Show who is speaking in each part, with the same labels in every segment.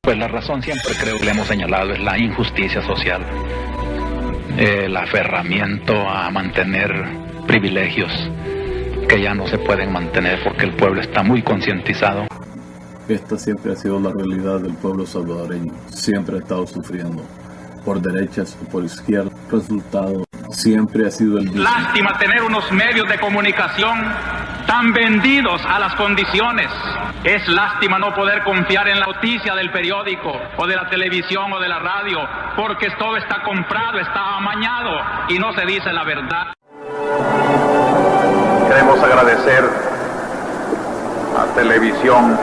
Speaker 1: Pues la razón siempre creo que le hemos señalado es la injusticia social, el aferramiento a mantener privilegios que ya no se pueden mantener porque el pueblo está muy concientizado.
Speaker 2: Esta siempre ha sido la realidad del pueblo salvadoreño, siempre ha estado sufriendo, por derechas o por izquierda. El resultado siempre ha sido el mismo.
Speaker 3: Lástima tener unos medios de comunicación tan vendidos a las condiciones. Es lástima no poder confiar en la noticia del periódico o de la televisión o de la radio, porque todo está comprado, está amañado y no se dice la verdad.
Speaker 4: Queremos agradecer a Televisión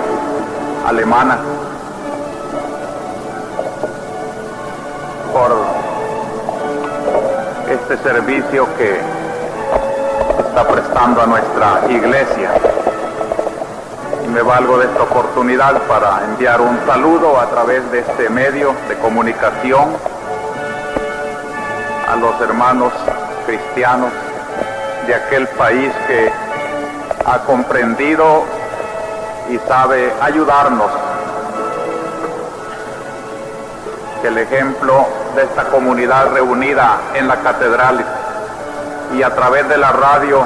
Speaker 4: Alemana por este servicio que está prestando a nuestra iglesia. Y me valgo de esta oportunidad para enviar un saludo a través de este medio de comunicación a los hermanos cristianos de aquel país que ha comprendido y sabe ayudarnos. Que el ejemplo de esta comunidad reunida en la catedral y a través de la radio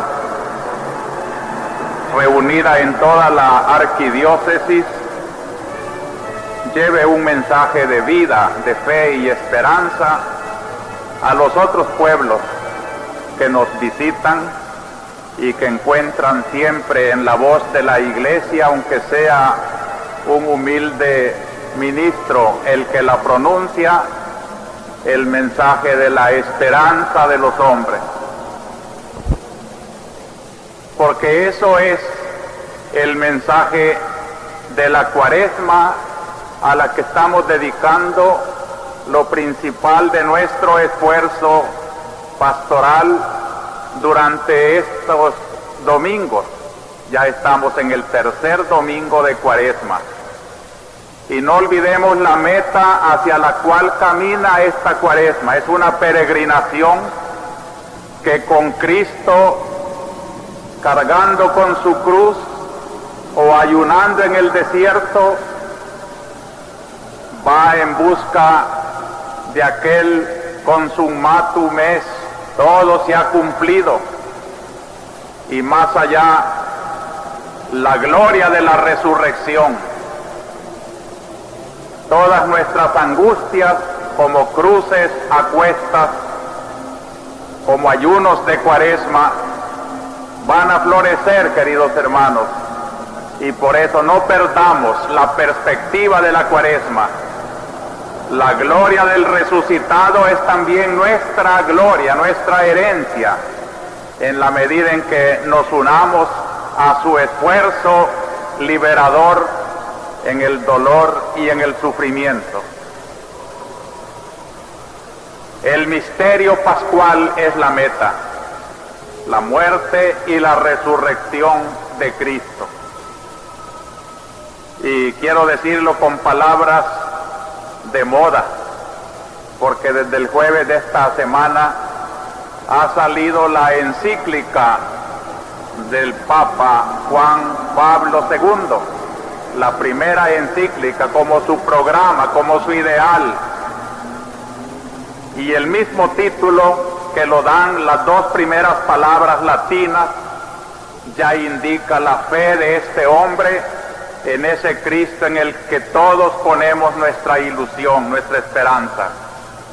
Speaker 4: reunida en toda la arquidiócesis lleve un mensaje de vida, de fe y esperanza a los otros pueblos que nos visitan y que encuentran siempre en la voz de la iglesia, aunque sea un humilde ministro el que la pronuncia, el mensaje de la esperanza de los hombres. Porque eso es el mensaje de la Cuaresma a la que estamos dedicando lo principal de nuestro esfuerzo pastoral durante estos domingos. Ya estamos en el tercer domingo de Cuaresma. Y no olvidemos la meta hacia la cual camina esta Cuaresma. Es una peregrinación que con Cristo, cargando con su cruz o ayunando en el desierto, va en busca de aquel consummatum est. Todo se ha cumplido y más allá la gloria de la resurrección. Todas nuestras angustias como cruces a cuestas, como ayunos de Cuaresma, van a florecer, queridos hermanos, y por eso no perdamos la perspectiva de la Cuaresma. La gloria del resucitado es también nuestra gloria, nuestra herencia, en la medida en que nos unamos a su esfuerzo liberador en el dolor y en el sufrimiento. El misterio pascual es la meta, la muerte y la resurrección de Cristo. Y quiero decirlo con palabras de moda, porque desde el jueves de esta semana ha salido la encíclica del Papa Juan Pablo II, la primera encíclica como su programa, como su ideal, y el mismo título que lo dan las dos primeras palabras latinas ya indica la fe de este hombre en ese Cristo en el que todos ponemos nuestra ilusión, nuestra esperanza.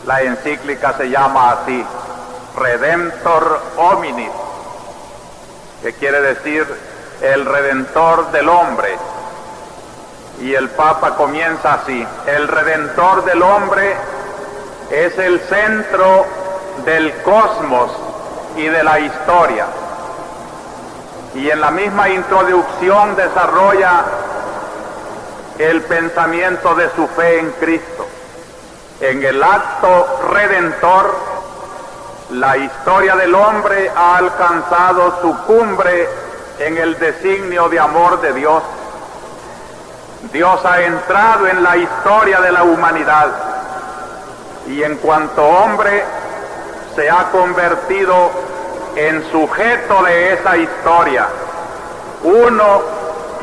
Speaker 4: La encíclica se llama así, Redemptor Hominis, que quiere decir el Redentor del hombre. Y el Papa comienza así: el Redentor del hombre es el centro del cosmos y de la historia. Y en la misma introducción desarrolla el pensamiento de su fe en Cristo. En el acto redentor, la historia del hombre ha alcanzado su cumbre en el designio de amor de Dios. Dios ha entrado en la historia de la humanidad y en cuanto hombre se ha convertido en sujeto de esa historia, uno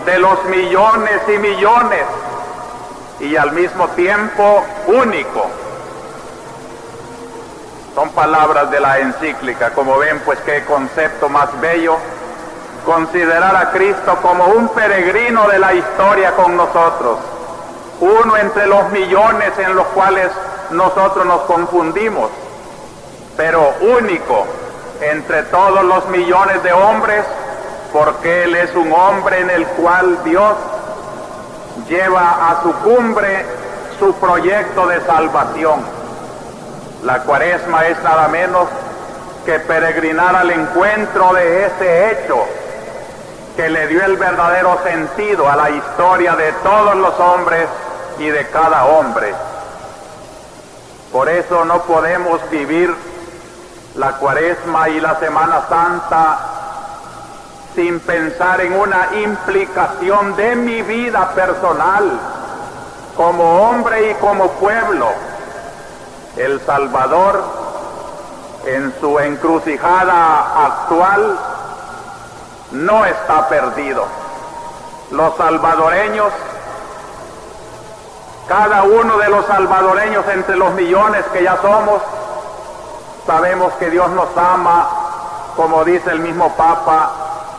Speaker 4: de los millones y millones y al mismo tiempo único. Son palabras de la encíclica. Como ven, pues qué concepto más bello, considerar a Cristo como un peregrino de la historia con nosotros, uno entre los millones en los cuales nosotros nos confundimos, pero único entre todos los millones de hombres, porque Él es un hombre en el cual Dios lleva a su cumbre su proyecto de salvación. La Cuaresma es nada menos que peregrinar al encuentro de ese hecho que le dio el verdadero sentido a la historia de todos los hombres y de cada hombre. Por eso no podemos vivir la Cuaresma y la Semana Santa sin pensar en una implicación de mi vida personal como hombre y como pueblo. El Salvador, en su encrucijada actual, no está perdido. Los salvadoreños, cada uno de los salvadoreños entre los millones que ya somos, sabemos que Dios nos ama, como dice el mismo Papa,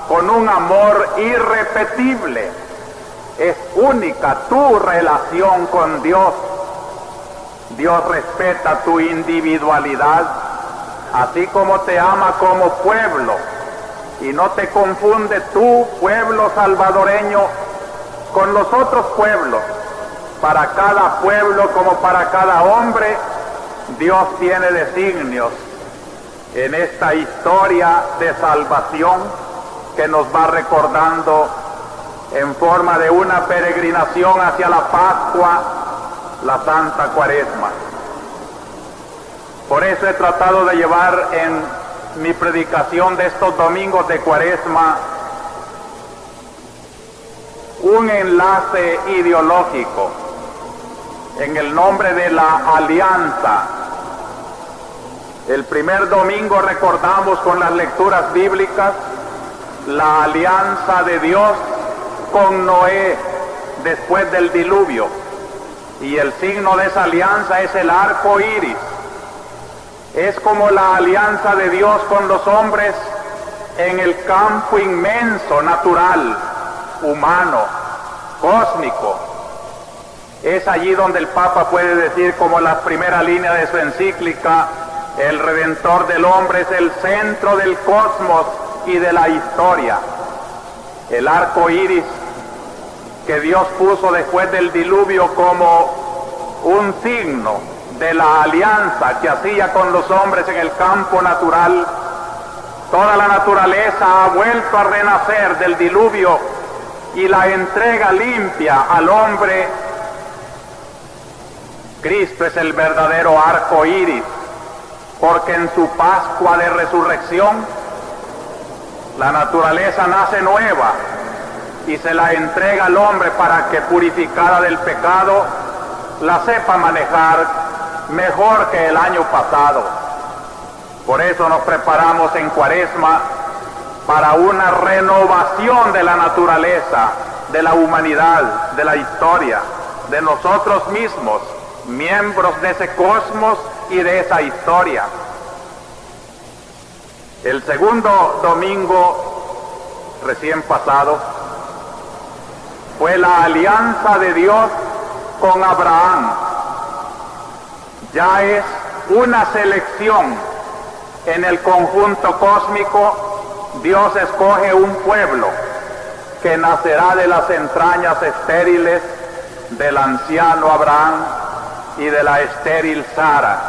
Speaker 4: con un amor irrepetible. Es única tu relación con Dios. Dios respeta tu individualidad, así como te ama como pueblo, y no te confunde tu pueblo salvadoreño con los otros pueblos. Para cada pueblo como para cada hombre, Dios tiene designios en esta historia de salvación que nos va recordando en forma de una peregrinación hacia la Pascua, la Santa Cuaresma. Por eso he tratado de llevar en mi predicación de estos domingos de Cuaresma un enlace ideológico en el nombre de la alianza. El primer domingo recordamos con las lecturas bíblicas la alianza de Dios con Noé después del diluvio, y el signo de esa alianza es el arco iris. Es como la alianza de Dios con los hombres en el campo inmenso, natural, humano, cósmico. Es allí donde el Papa puede decir, como la primera línea de su encíclica, el Redentor del hombre es el centro del cosmos y de la historia. El arco iris que Dios puso después del diluvio como un signo de la alianza que hacía con los hombres en el campo natural. Toda la naturaleza ha vuelto a renacer del diluvio y la entrega limpia al hombre. Cristo es el verdadero arco iris, porque en su Pascua de resurrección la naturaleza nace nueva y se la entrega al hombre para que, purificada del pecado, la sepa manejar mejor que el año pasado. Por eso nos preparamos en Cuaresma para una renovación de la naturaleza, de la humanidad, de la historia, de nosotros mismos, miembros de ese cosmos y de esa historia. El segundo domingo recién pasado fue la alianza de Dios con Abraham. Ya es una selección en el conjunto cósmico. Dios escoge un pueblo que nacerá de las entrañas estériles del anciano Abraham y de la estéril Sara.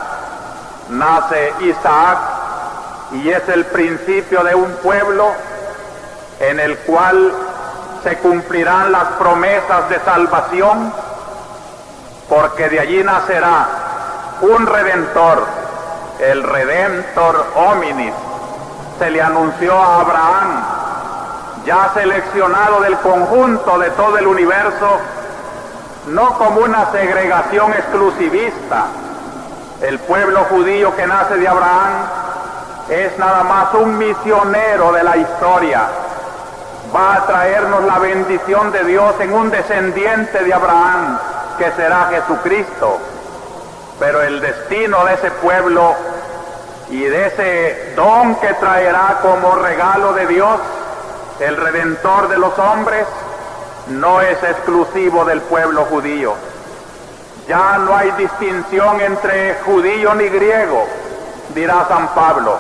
Speaker 4: Nace Isaac y es el principio de un pueblo en el cual se cumplirán las promesas de salvación, porque de allí nacerá un Redentor, el Redentor Hominis. Se le anunció a Abraham, ya seleccionado del conjunto de todo el universo, no como una segregación exclusivista. El pueblo judío que nace de Abraham es nada más un misionero de la historia. Va a traernos la bendición de Dios en un descendiente de Abraham, que será Jesucristo, pero el destino de ese pueblo y de ese don que traerá como regalo de Dios, el Redentor de los hombres, no es exclusivo del pueblo judío. Ya no hay distinción entre judío ni griego, dirá San Pablo.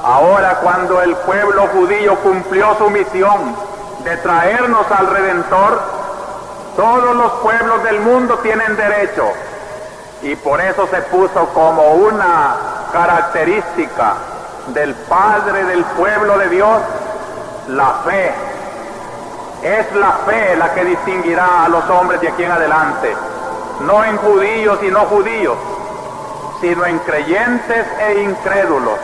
Speaker 4: Ahora, cuando el pueblo judío cumplió su misión de traernos al Redentor, todos los pueblos del mundo tienen derecho, y por eso se puso como una característica del Padre del pueblo de Dios la fe. Es la fe la que distinguirá a los hombres de aquí en adelante, no en judíos y no judíos, sino en creyentes e incrédulos.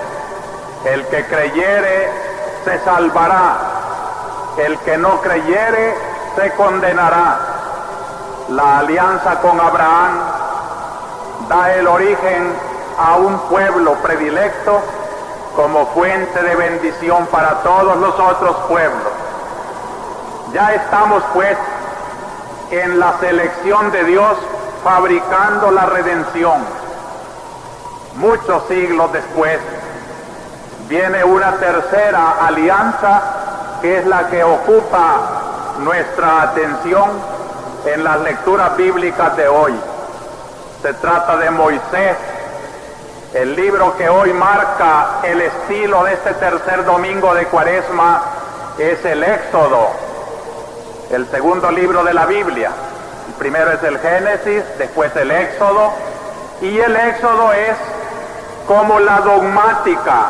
Speaker 4: El que creyere se salvará, el que no creyere se condenará. La alianza con Abraham da el origen a un pueblo predilecto como fuente de bendición para todos los otros pueblos. Ya estamos pues en la selección de Dios, fabricando la redención. Muchos siglos después viene una tercera alianza, que es la que ocupa nuestra atención en las lecturas bíblicas de hoy. Se trata de Moisés. El libro que hoy marca el estilo de este tercer domingo de Cuaresma es el Éxodo, el segundo libro de la Biblia. El primero es el Génesis, después el Éxodo, y el Éxodo es como la dogmática,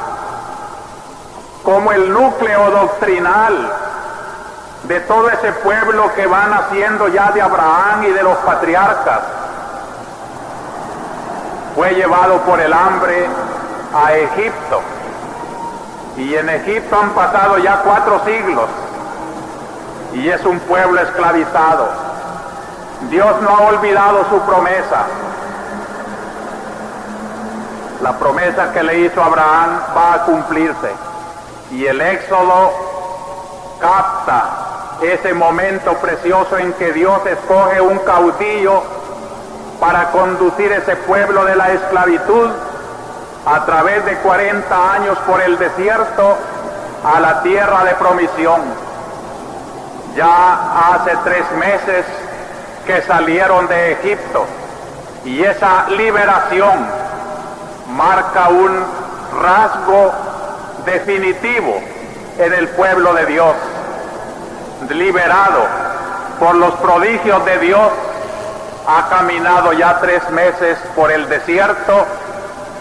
Speaker 4: como el núcleo doctrinal de todo ese pueblo que va naciendo ya de Abraham y de los patriarcas. Fue llevado por el hambre a Egipto, y en Egipto han pasado ya 4 siglos, y es un pueblo esclavizado. Dios no ha olvidado su promesa. La promesa que le hizo a Abraham va a cumplirse, y el Éxodo capta ese momento precioso en que Dios escoge un caudillo para conducir ese pueblo de la esclavitud a través de 40 años por el desierto a la tierra de promisión. Ya hace 3 meses que salieron de Egipto, y esa liberación marca un rasgo definitivo en el pueblo de Dios. Liberado por los prodigios de Dios, ha caminado ya 3 meses por el desierto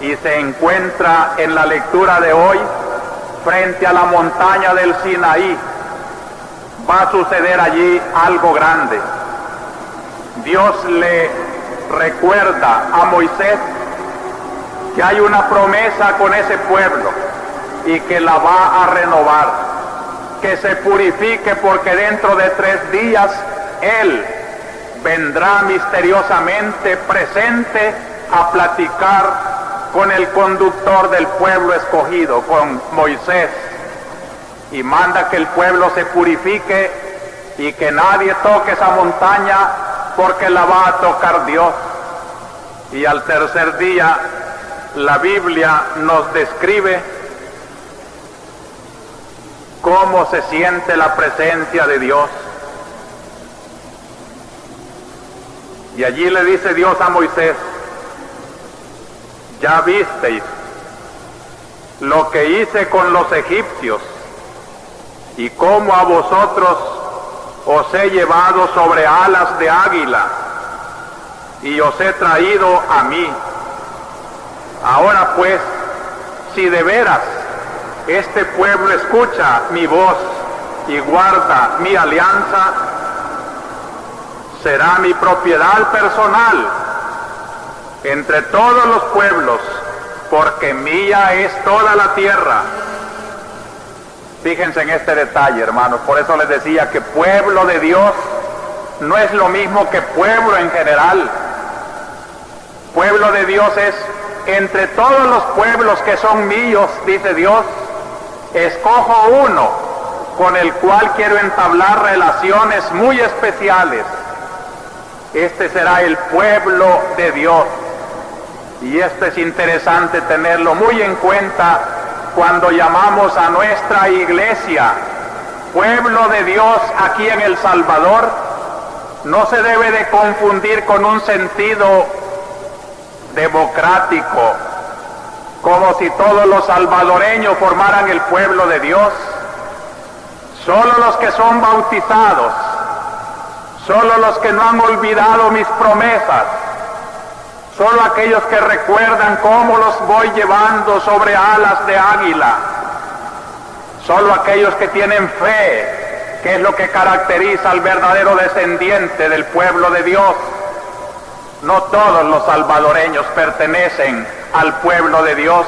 Speaker 4: y se encuentra en la lectura de hoy frente a la montaña del Sinaí. Va a suceder allí algo grande. Dios le recuerda a Moisés que hay una promesa con ese pueblo y que la va a renovar, que se purifique, porque dentro de 3 días Él vendrá misteriosamente presente a platicar con el conductor del pueblo escogido, con Moisés, y manda que el pueblo se purifique y que nadie toque esa montaña, porque la va a tocar Dios. Y al tercer día la Biblia nos describe cómo se siente la presencia de Dios. Y allí le dice Dios a Moisés: ya visteis lo que hice con los egipcios, y cómo a vosotros os he llevado sobre alas de águila, y os he traído a mí. Ahora pues, si de veras este pueblo escucha mi voz y guarda mi alianza, será mi propiedad personal entre todos los pueblos, porque mía es toda la tierra. Fíjense en este detalle, hermanos. Por eso les decía que pueblo de Dios no es lo mismo que pueblo en general. Pueblo de Dios es entre todos los pueblos que son míos, dice Dios, escojo uno con el cual quiero entablar relaciones muy especiales. Este será el pueblo de Dios. Y esto es interesante tenerlo muy en cuenta cuando llamamos a nuestra iglesia pueblo de Dios aquí en El Salvador. No se debe de confundir con un sentido democrático, como si todos los salvadoreños formaran el pueblo de Dios. Solo los que son bautizados, solo los que no han olvidado mis promesas, solo aquellos que recuerdan cómo los voy llevando sobre alas de águila, solo aquellos que tienen fe, que es lo que caracteriza al verdadero descendiente del pueblo de Dios. No todos los salvadoreños pertenecen al pueblo de Dios,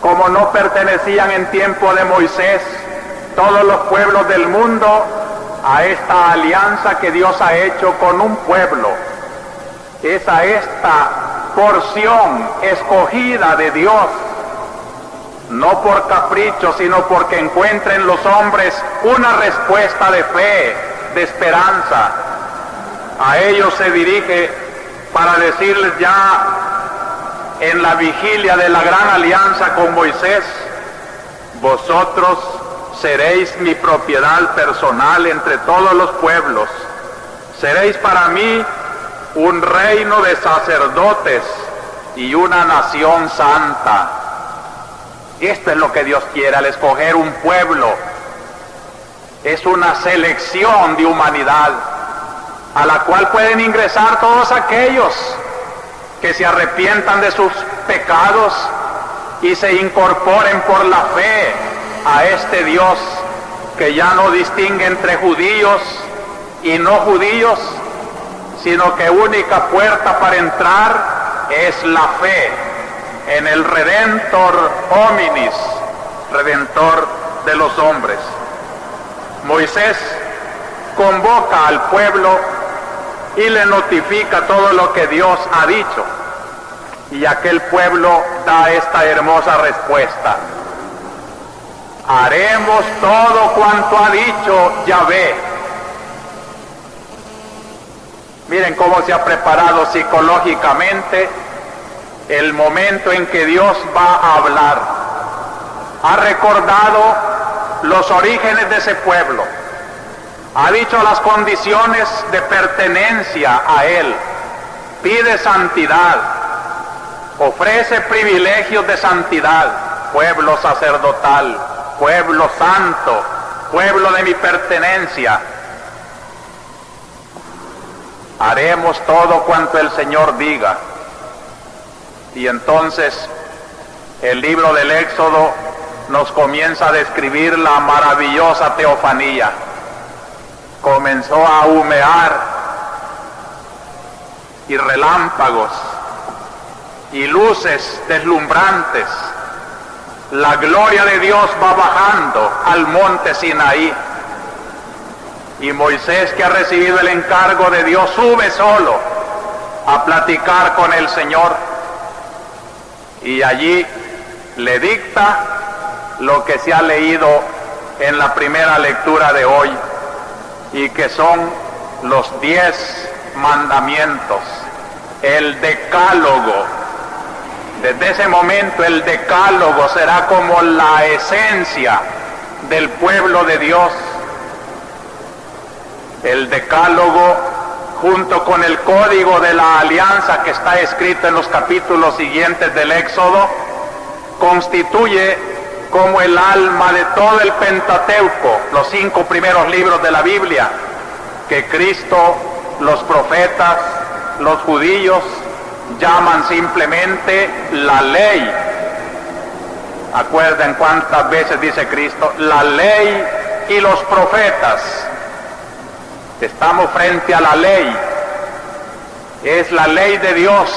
Speaker 4: como no pertenecían en tiempo de Moisés todos los pueblos del mundo a esta alianza que Dios ha hecho con un pueblo. Es a esta porción escogida de Dios, no por capricho, sino porque encuentra en los hombres una respuesta de fe, de esperanza. A ellos se dirige para decirles ya en la vigilia de la gran alianza con Moisés: vosotros seréis mi propiedad personal entre todos los pueblos, seréis para mí un reino de sacerdotes y una nación santa. Esto es lo que Dios quiere al escoger un pueblo. Es una selección de humanidad a la cual pueden ingresar todos aquellos que se arrepientan de sus pecados y se incorporen por la fe a este Dios que ya no distingue entre judíos y no judíos, sino que única puerta para entrar es la fe en el Redentor hominis, Redentor de los hombres. Moisés convoca al pueblo y le notifica todo lo que Dios ha dicho, y aquel pueblo da esta hermosa respuesta: haremos todo cuanto ha dicho Yahvé. Miren cómo se ha preparado psicológicamente el momento en que Dios va a hablar. Ha recordado los orígenes de ese pueblo, ha dicho las condiciones de pertenencia a Él, pide santidad, ofrece privilegios de santidad: pueblo sacerdotal, pueblo santo, pueblo de mi pertenencia. Haremos todo cuanto el Señor diga. Y entonces el libro del Éxodo nos comienza a describir la maravillosa teofanía. Comenzó a humear y relámpagos y luces deslumbrantes. La gloria de Dios va bajando al monte Sinaí. Y Moisés, que ha recibido el encargo de Dios, sube solo a platicar con el Señor. Y allí le dicta lo que se ha leído en la primera lectura de hoy, y que son los 10 mandamientos, el decálogo. Desde ese momento el decálogo será como la esencia del pueblo de Dios. El decálogo, junto con el código de la alianza que está escrito en los capítulos siguientes del Éxodo, constituye como el alma de todo el Pentateuco, los 5 primeros libros de la Biblia, que Cristo, los profetas, los judíos llaman simplemente la ley. Acuerden cuántas veces dice Cristo la ley y los profetas. Estamos frente a la ley. Es la ley de Dios,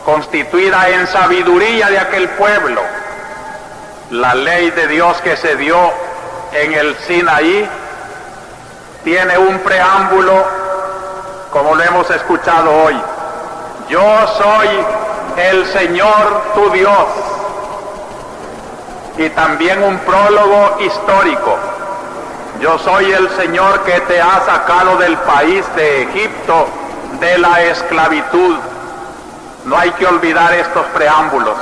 Speaker 4: constituida en sabiduría de aquel pueblo. La ley de Dios que se dio en el Sinaí tiene un preámbulo, como lo hemos escuchado hoy: yo soy el Señor tu Dios. Y también un prólogo histórico: yo soy el Señor que te ha sacado del país de Egipto de la esclavitud. No hay que olvidar estos preámbulos.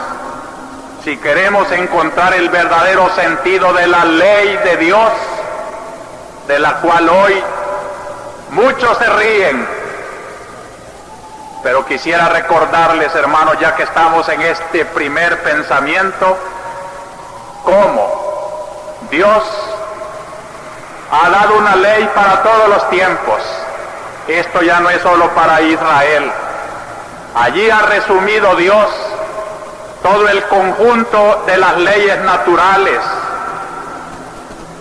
Speaker 4: Si queremos encontrar el verdadero sentido de la ley de Dios, de la cual hoy muchos se ríen, pero quisiera recordarles, hermanos, ya que estamos en este primer pensamiento, cómo Dios ha dado una ley para todos los tiempos. Esto ya no es solo para Israel. Allí ha resumido Dios todo el conjunto de las leyes naturales,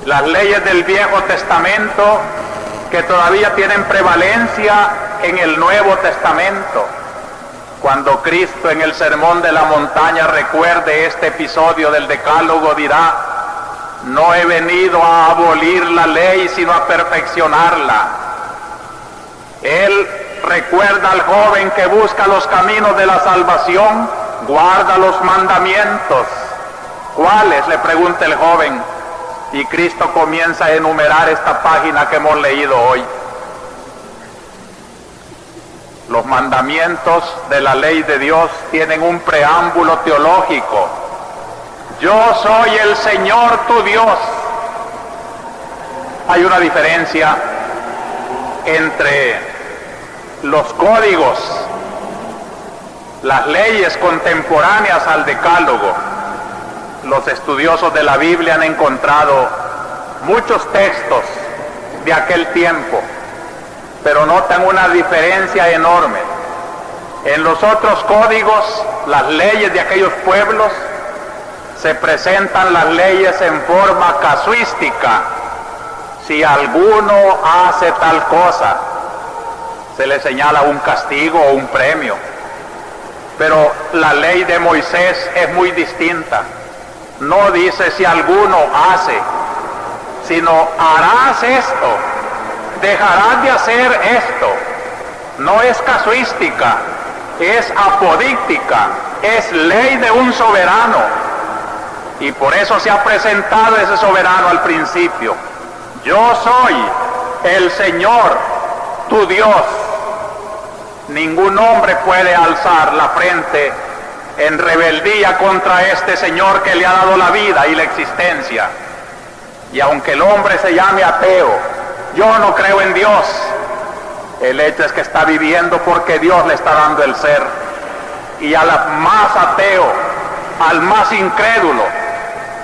Speaker 4: las leyes del Viejo Testamento que todavía tienen prevalencia en el Nuevo Testamento. Cuando Cristo en el Sermón de la Montaña recuerde este episodio del Decálogo, dirá: no he venido a abolir la ley, sino a perfeccionarla. Él recuerda al joven que busca los caminos de la salvación, guarda los mandamientos. ¿Cuáles?, le pregunta el joven. Y Cristo comienza a enumerar esta página que hemos leído hoy. Los mandamientos de la ley de Dios tienen un preámbulo teológico. Yo soy el Señor tu Dios. Hay una diferencia entre los códigos, las leyes contemporáneas al Decálogo. Los estudiosos de la Biblia han encontrado muchos textos de aquel tiempo, pero notan una diferencia enorme. En los otros códigos, las leyes de aquellos pueblos, se presentan las leyes en forma casuística. Si alguno hace tal cosa, se le señala un castigo o un premio. Pero la ley de Moisés es muy distinta. No dice si alguno hace, sino harás esto, dejarás de hacer esto. No es casuística, es apodíctica, es ley de un soberano. Y por eso se ha presentado ese soberano al principio. Yo soy el Señor, tu Dios. Ningún hombre puede alzar la frente en rebeldía contra este Señor que le ha dado la vida y la existencia. Y aunque el hombre se llame ateo, yo no creo en Dios, el hecho es que está viviendo porque Dios le está dando el ser. Y al más ateo, al más incrédulo,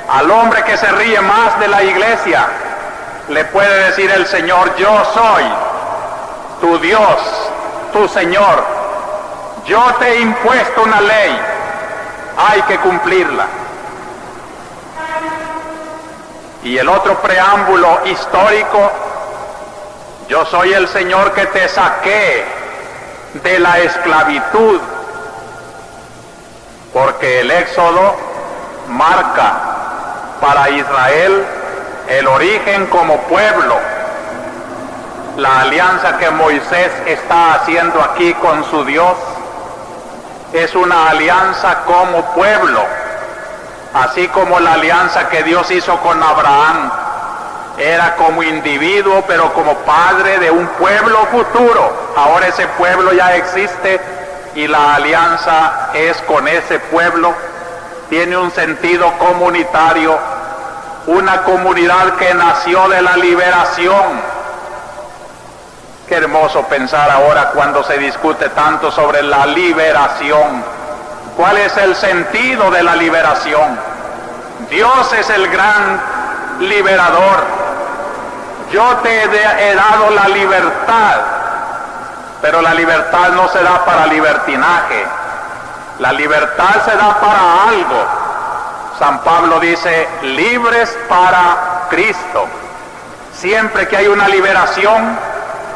Speaker 4: al hombre que se ríe más de la iglesia, le puede decir el Señor: yo soy tu Dios, tu Señor. Yo te he impuesto una ley, hay que cumplirla. Y el otro preámbulo histórico: yo soy el Señor que te saqué de la esclavitud, porque el Éxodo marca para Israel el origen como pueblo. La alianza que Moisés está haciendo aquí con su Dios es una alianza como pueblo, así como la alianza que Dios hizo con Abraham era como individuo, pero como padre de un pueblo futuro. Ahora ese pueblo ya existe y la alianza es con ese pueblo. Tiene un sentido comunitario, una comunidad que nació de la liberación. Qué hermoso pensar ahora cuando se discute tanto sobre la liberación. ¿Cuál es el sentido de la liberación? Dios es el gran liberador. Yo te he dado la libertad, pero la libertad no se da para libertinaje. La libertad se da para algo. San Pablo dice: libres para Cristo. Siempre que hay una liberación,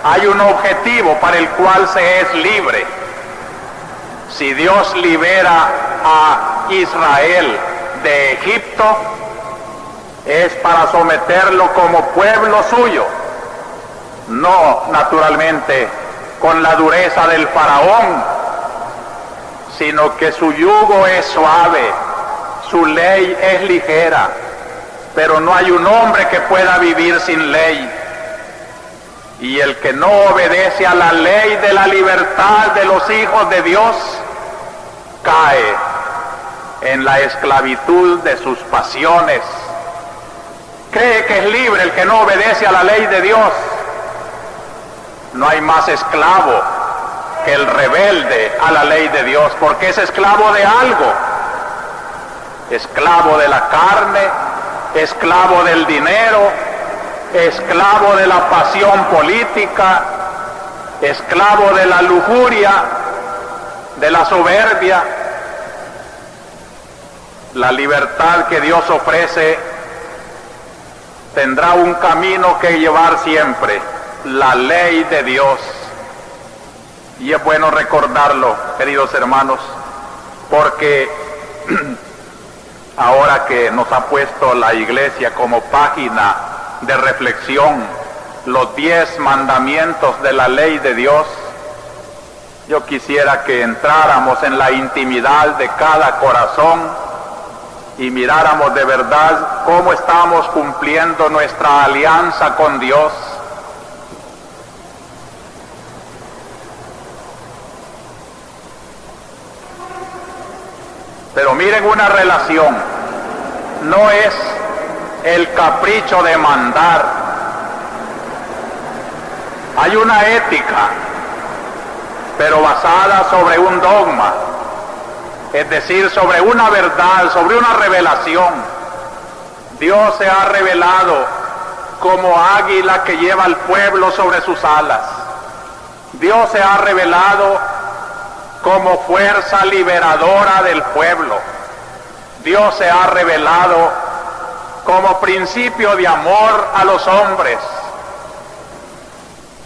Speaker 4: hay un objetivo para el cual se es libre. Si Dios libera a Israel de Egipto, es para someterlo como pueblo suyo, no naturalmente con la dureza del faraón, sino que su yugo es suave, su ley es ligera, pero no hay un hombre que pueda vivir sin ley. Y el que no obedece a la ley de la libertad de los hijos de Dios, cae en la esclavitud de sus pasiones. Cree que es libre el que no obedece a la ley de Dios. No hay más esclavo que el rebelde a la ley de Dios, porque es esclavo de algo. Esclavo de la carne, esclavo del dinero, esclavo de la pasión política, esclavo de la lujuria, de la soberbia. La libertad que Dios ofrece tendrá un camino que llevar siempre, la ley de Dios. Y es bueno recordarlo, queridos hermanos, porque ahora que nos ha puesto la Iglesia como página de reflexión los 10 mandamientos de la ley de Dios, yo quisiera que entráramos en la intimidad de cada corazón y miráramos de verdad cómo estamos cumpliendo nuestra alianza con Dios. Pero miren, una relación no es el capricho de mandar. Hay una ética, pero basada sobre un dogma, es decir, sobre una verdad, sobre una revelación. Dios se ha revelado como águila que lleva al pueblo sobre sus alas. Dios se ha revelado como fuerza liberadora del pueblo. Dios se ha revelado como principio de amor a los hombres.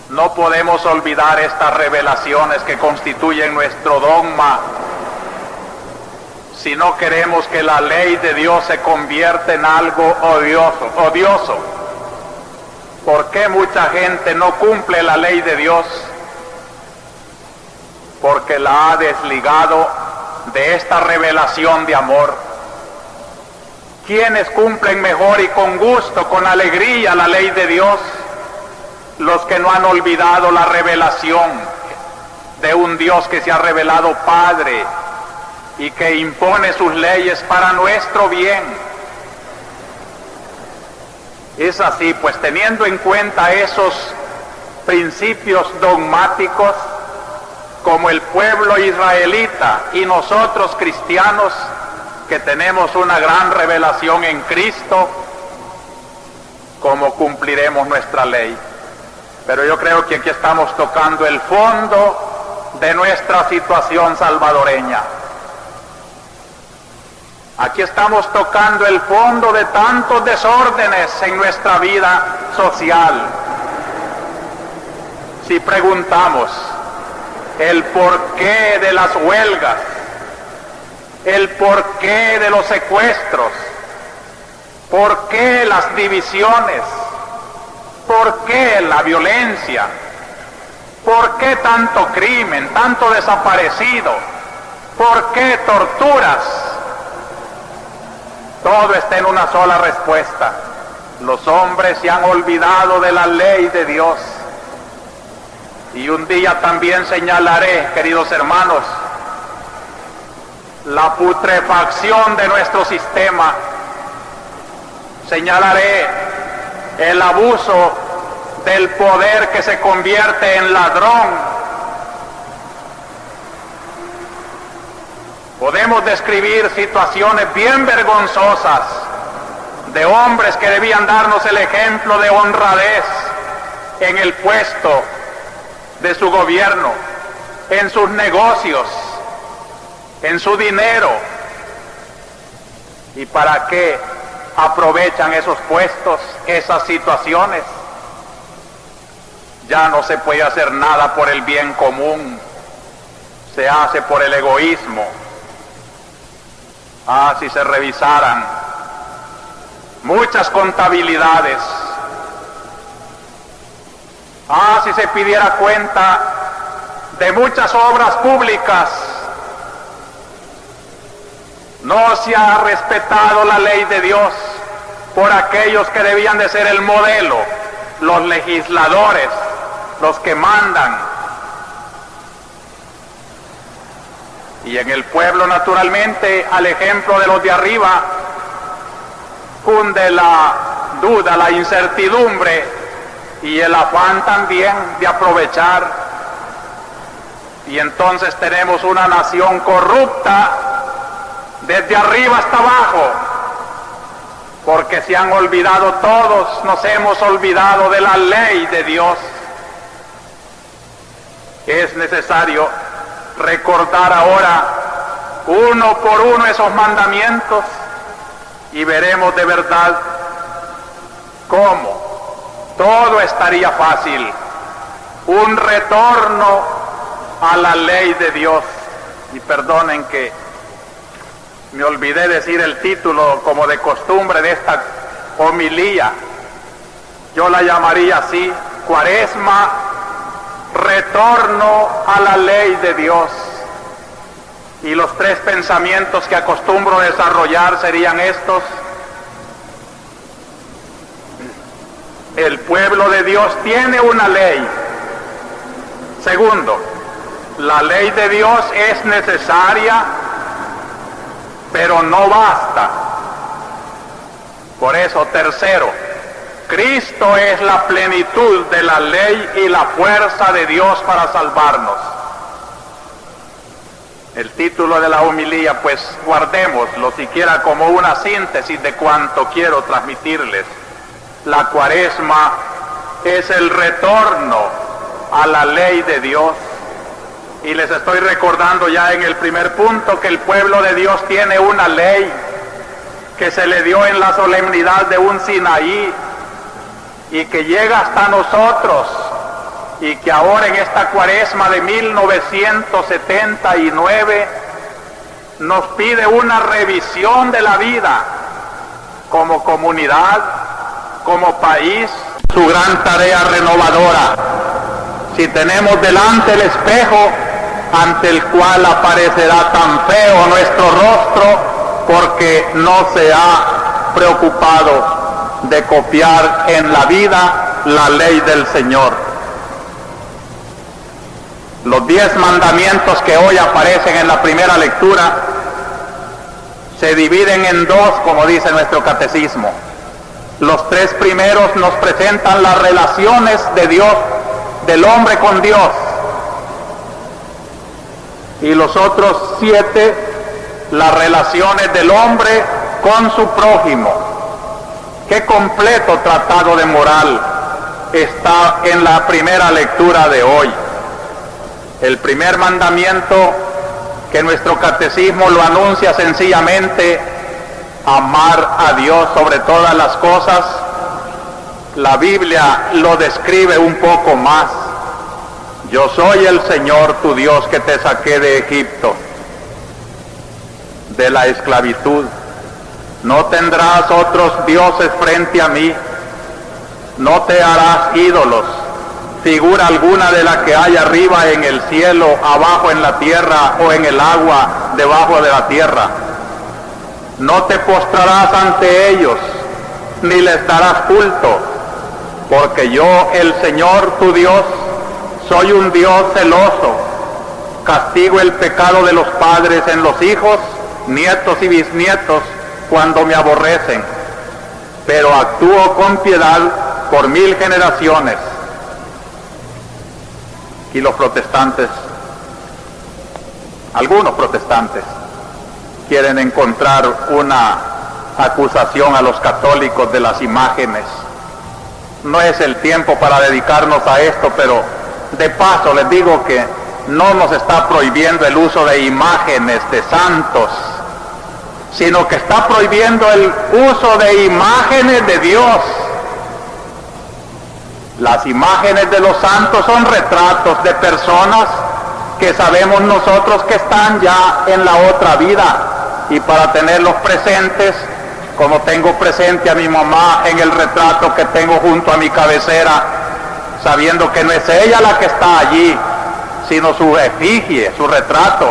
Speaker 4: No podemos olvidar estas revelaciones que constituyen nuestro dogma si no queremos que la ley de Dios se convierta en algo odioso. ¿Por qué mucha gente no cumple la ley de Dios? Porque la ha desligado de esta revelación de amor. ¿Quiénes cumplen mejor y con gusto, con alegría la ley de Dios? Los que no han olvidado la revelación de un Dios que se ha revelado Padre y que impone sus leyes para nuestro bien. Es así, pues, teniendo en cuenta esos principios dogmáticos, como el pueblo israelita y nosotros cristianos, que tenemos una gran revelación en Cristo, ¿cómo cumpliremos nuestra ley? Pero yo creo que aquí estamos tocando el fondo de nuestra situación salvadoreña. Aquí estamos tocando el fondo de tantos desórdenes en nuestra vida social. Si preguntamos el porqué de las huelgas, el porqué de los secuestros, por qué las divisiones, por qué la violencia, por qué tanto crimen, tanto desaparecido, por qué torturas, todo está en una sola respuesta: los hombres se han olvidado de la ley de Dios. Y un día también señalaré, queridos hermanos, la putrefacción de nuestro sistema. Señalaré el abuso del poder que se convierte en ladrón. Podemos describir situaciones bien vergonzosas de hombres que debían darnos el ejemplo de honradez en el puesto de su gobierno, en sus negocios, en su dinero. ¿Y para qué aprovechan esos puestos, esas situaciones? Ya no se puede hacer nada por el bien común, se hace por el egoísmo. Si se revisaran muchas contabilidades, si se pidiera cuenta de muchas obras públicas, no se ha respetado la ley de Dios por aquellos que debían de ser el modelo, los legisladores, los que mandan. Y en el pueblo, naturalmente, al ejemplo de los de arriba, cunde la duda, la incertidumbre y el afán también de aprovechar. Y entonces tenemos una nación corrupta desde arriba hasta abajo, porque se han olvidado todos, nos hemos olvidado de la ley de Dios. Es necesario recordar ahora uno por uno esos mandamientos y veremos de verdad cómo todo estaría fácil. Un retorno a la ley de Dios. Y perdonen que me olvidé decir el título como de costumbre de esta homilía. Yo la llamaría así: Cuaresma, retorno a la ley de Dios. Y los tres pensamientos que acostumbro desarrollar serían estos: el pueblo de Dios tiene una ley. Segundo, la ley de Dios es necesaria, pero no basta. Por eso, tercero, Cristo es la plenitud de la ley y la fuerza de Dios para salvarnos. El título de la homilía, pues guardémoslo siquiera como una síntesis de cuanto quiero transmitirles. La Cuaresma es el retorno a la ley de Dios. Y les estoy recordando ya en el primer punto que el pueblo de Dios tiene una ley que se le dio en la solemnidad de un Sinaí y que llega hasta nosotros, y que ahora en esta Cuaresma de 1979 nos pide una revisión de la vida como comunidad, como país, su gran tarea renovadora. Si tenemos delante el espejo ante el cual aparecerá tan feo nuestro rostro porque no se ha preocupado de copiar en la vida la ley del Señor. Los 10 mandamientos que hoy aparecen en la primera lectura se dividen en dos, como dice nuestro catecismo. Los 3 primeros nos presentan las relaciones de Dios, del hombre con Dios, y los otros 7 las relaciones del hombre con su prójimo. Qué completo tratado de moral está en la primera lectura de hoy. El primer mandamiento, que nuestro catecismo lo anuncia sencillamente: amar a Dios sobre todas las cosas. La Biblia lo describe un poco más: yo soy el Señor tu Dios que te saqué de Egipto, de la esclavitud. No tendrás otros dioses frente a mí, no te harás ídolos, figura alguna de la que hay arriba en el cielo, abajo en la tierra o en el agua debajo de la tierra. No te postrarás ante ellos, ni les darás culto, porque yo, el Señor tu Dios, soy un Dios celoso. Castigo el pecado de los padres en los hijos, nietos y bisnietos, cuando me aborrecen, pero actúo con piedad por 1000 generaciones. Y los protestantes, algunos protestantes, quieren encontrar una acusación a los católicos de las imágenes. No es el tiempo para dedicarnos a esto, pero de paso les digo que no nos está prohibiendo el uso de imágenes de santos, sino que está prohibiendo el uso de imágenes de Dios. Las imágenes de los santos son retratos de personas que sabemos nosotros que están ya en la otra vida, y para tenerlos presentes, como tengo presente a mi mamá en el retrato que tengo junto a mi cabecera, sabiendo que no es ella la que está allí, sino su efigie, su retrato.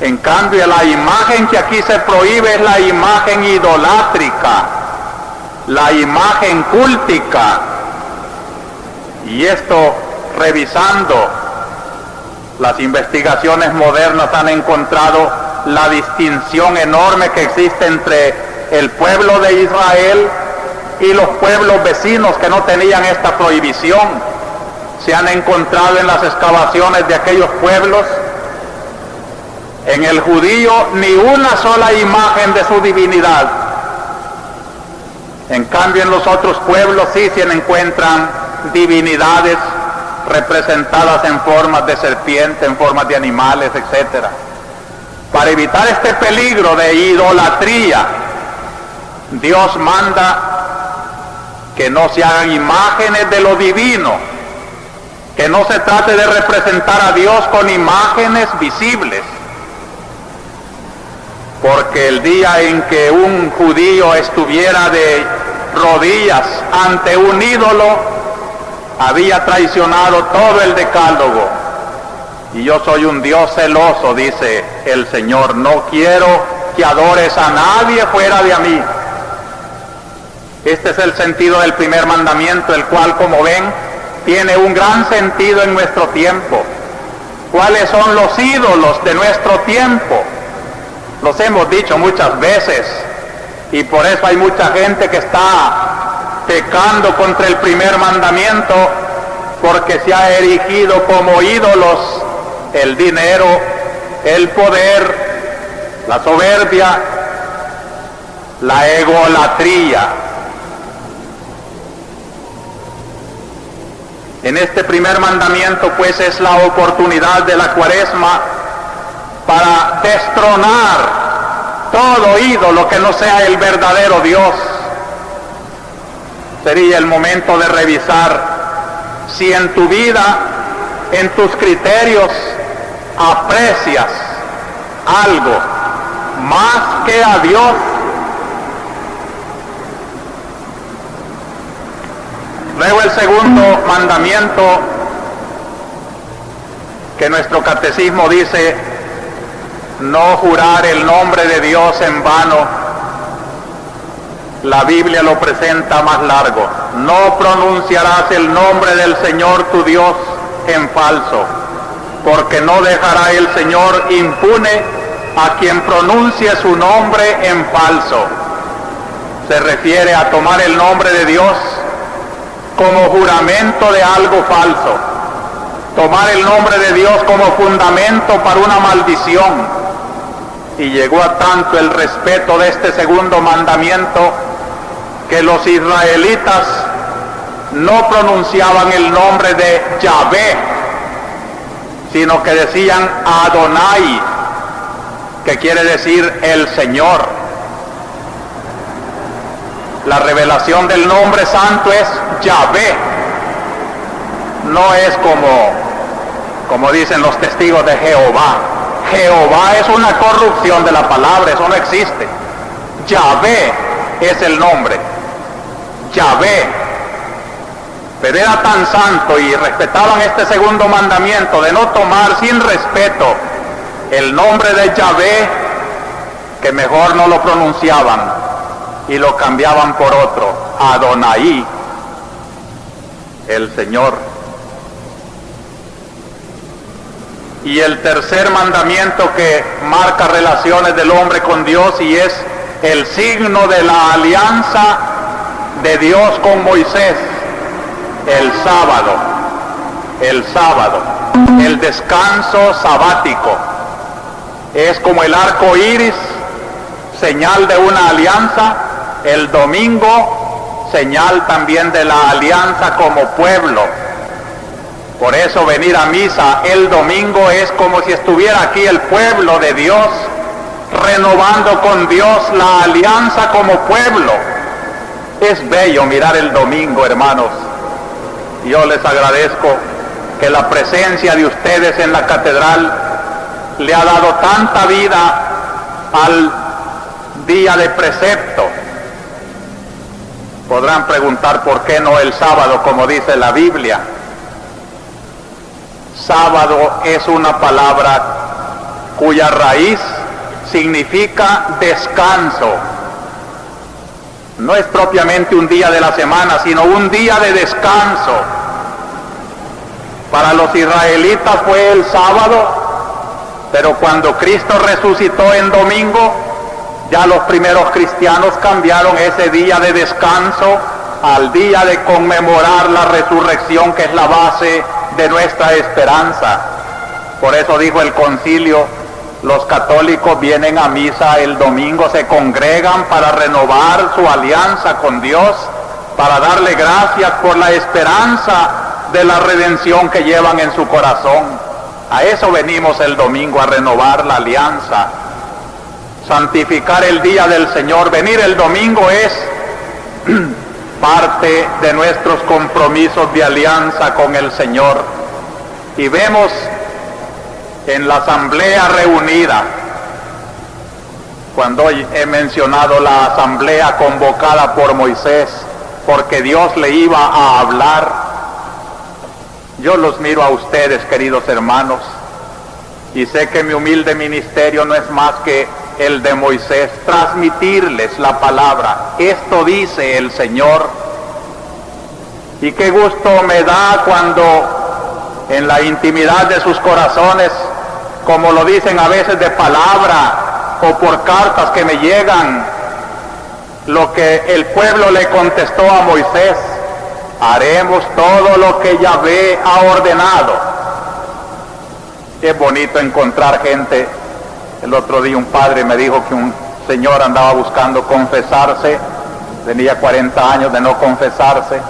Speaker 4: En cambio, la imagen que aquí se prohíbe es la imagen idolátrica, la imagen cúltica. Y esto, revisando las investigaciones modernas, han encontrado la distinción enorme que existe entre el pueblo de Israel y los pueblos vecinos que no tenían esta prohibición. Se han encontrado en las excavaciones de aquellos pueblos, en el judío, ni una sola imagen de su divinidad. En cambio, en los otros pueblos sí se encuentran divinidades representadas en formas de serpiente, en formas de animales, etc. Para evitar este peligro de idolatría, Dios manda que no se hagan imágenes de lo divino, que no se trate de representar a Dios con imágenes visibles, porque el día en que un judío estuviera de rodillas ante un ídolo, había traicionado todo el decálogo. Y yo soy un Dios celoso, dice el Señor, no quiero que adores a nadie fuera de mí. Este es el sentido del primer mandamiento, el cual, como ven, tiene un gran sentido en nuestro tiempo. ¿Cuáles son los ídolos de nuestro tiempo? Los hemos dicho muchas veces, y por eso hay mucha gente que está pecando contra el primer mandamiento, porque se ha erigido como ídolos el dinero, el poder, la soberbia, la egolatría. En este primer mandamiento, pues, es la oportunidad de la Cuaresma para destronar todo ídolo que no sea el verdadero Dios. Sería el momento de revisar si en tu vida, en tus criterios, aprecias algo más que a Dios. Luego el segundo mandamiento que nuestro catecismo dice: no jurar el nombre de Dios en vano. La Biblia lo presenta más largo. No pronunciarás el nombre del Señor tu Dios en falso, porque no dejará el Señor impune a quien pronuncie su nombre en falso. Se refiere a tomar el nombre de Dios como juramento de algo falso, tomar el nombre de Dios como fundamento para una maldición. Y llegó a tanto el respeto de este segundo mandamiento que los israelitas no pronunciaban el nombre de Yahvé, sino que decían Adonai, que quiere decir el Señor. La revelación del nombre santo es Yahvé, no es como dicen los testigos de Jehová. Jehová es una corrupción de la palabra, eso no existe. Yahvé es el nombre, Yahvé. Pero era tan santo y respetaban este segundo mandamiento de no tomar sin respeto el nombre de Yahvé, que mejor no lo pronunciaban y lo cambiaban por otro, Adonai, el Señor. Y el tercer mandamiento que marca relaciones del hombre con Dios, y es el signo de la alianza de Dios con Moisés, el sábado, el descanso sabático. Es como el arco iris, señal de una alianza. El domingo, señal también de la alianza como pueblo. Por eso venir a misa el domingo es como si estuviera aquí el pueblo de Dios, renovando con Dios la alianza como pueblo. Es bello mirar el domingo, hermanos. Yo les agradezco que la presencia de ustedes en la catedral le ha dado tanta vida al día de precepto. Podrán preguntar por qué no el sábado, como dice la Biblia. Sábado es una palabra cuya raíz significa descanso. No es propiamente un día de la semana, sino un día de descanso. Para los israelitas fue el sábado, pero cuando Cristo resucitó en domingo, ya los primeros cristianos cambiaron ese día de descanso al día de conmemorar la resurrección, que es la base de nuestra esperanza. Por eso dijo el concilio, los católicos vienen a misa el domingo, se congregan para renovar su alianza con Dios, para darle gracias por la esperanza de la redención que llevan en su corazón. A eso venimos el domingo, a renovar la alianza, santificar el día del Señor. Venir el domingo es parte de nuestros compromisos de alianza con el Señor. Y vemos en la asamblea reunida, cuando hoy he mencionado la asamblea convocada por Moisés, porque Dios le iba a hablar, yo los miro a ustedes, queridos hermanos, y sé que mi humilde ministerio no es más que el de Moisés, transmitirles la palabra. Esto dice el Señor. Y qué gusto me da cuando en la intimidad de sus corazones, como lo dicen a veces de palabra o por cartas que me llegan, lo que el pueblo le contestó a Moisés: haremos todo lo que Yahvé ha ordenado. Es bonito encontrar gente. El otro día un padre me dijo que un señor andaba buscando confesarse, tenía 40 años de no confesarse,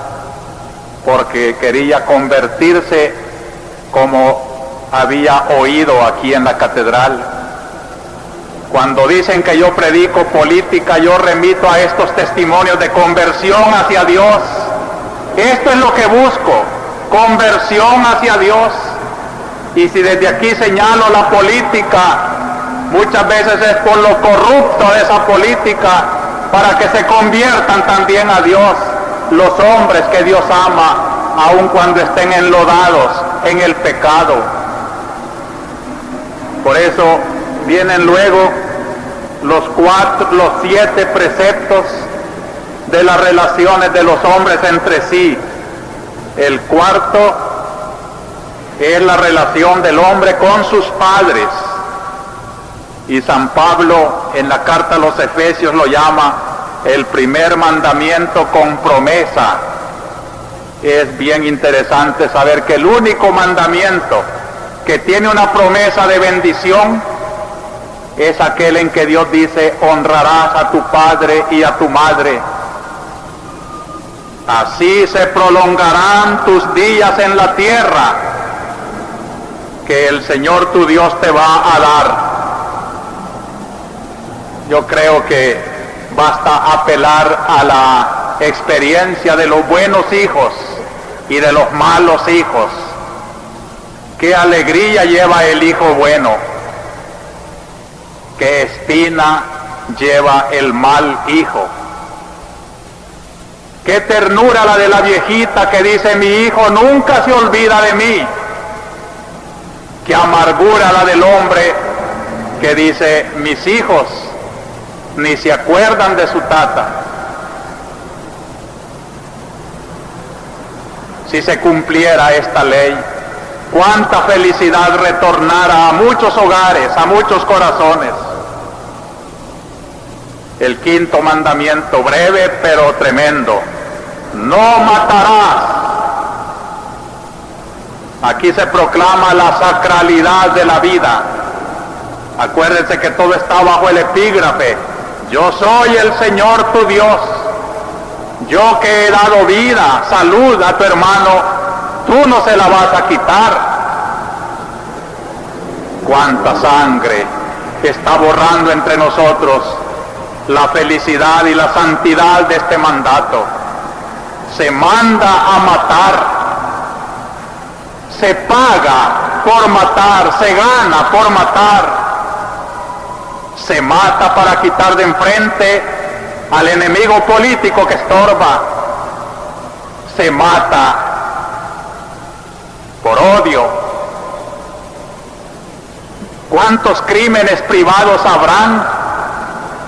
Speaker 4: porque quería convertirse como había oído aquí en la catedral. Cuando dicen que yo predico política, yo remito a estos testimonios de conversión hacia Dios. Esto es lo que busco, conversión hacia Dios. Y si desde aquí señalo la política, muchas veces es por lo corrupto de esa política, para que se conviertan también a Dios los hombres que Dios ama, aun cuando estén enlodados en el pecado. Por eso vienen luego los 7 preceptos de las relaciones de los hombres entre sí. El cuarto es la relación del hombre con sus padres. Y San Pablo en la carta a los Efesios lo llama el primer mandamiento con promesa. Es bien interesante saber que el único mandamiento que tiene una promesa de bendición es aquel en que Dios dice: honrarás a tu padre y a tu madre. Así se prolongarán tus días en la tierra que el Señor tu Dios te va a dar. Yo creo que basta apelar a la experiencia de los buenos hijos y de los malos hijos. Qué alegría lleva el hijo bueno, qué espina lleva el mal hijo. Qué ternura la de la viejita que dice: mi hijo nunca se olvida de mí. Qué amargura la del hombre que dice: mis hijos ni se acuerdan de su tata. Si se cumpliera esta ley, cuánta felicidad retornara a muchos hogares, a muchos corazones. El quinto mandamiento, breve pero tremendo: no matarás. Aquí se proclama la sacralidad de la vida. Acuérdense que todo está bajo el epígrafe: yo soy el Señor tu Dios. Yo que he dado vida, salud a tu hermano, tú no se la vas a quitar. Cuánta sangre está borrando entre nosotros la felicidad y la santidad de este mandato. Se manda a matar, se paga por matar, se gana por matar. Se mata para quitar de enfrente al enemigo político que estorba. Se mata por odio. ¿Cuántos crímenes privados habrán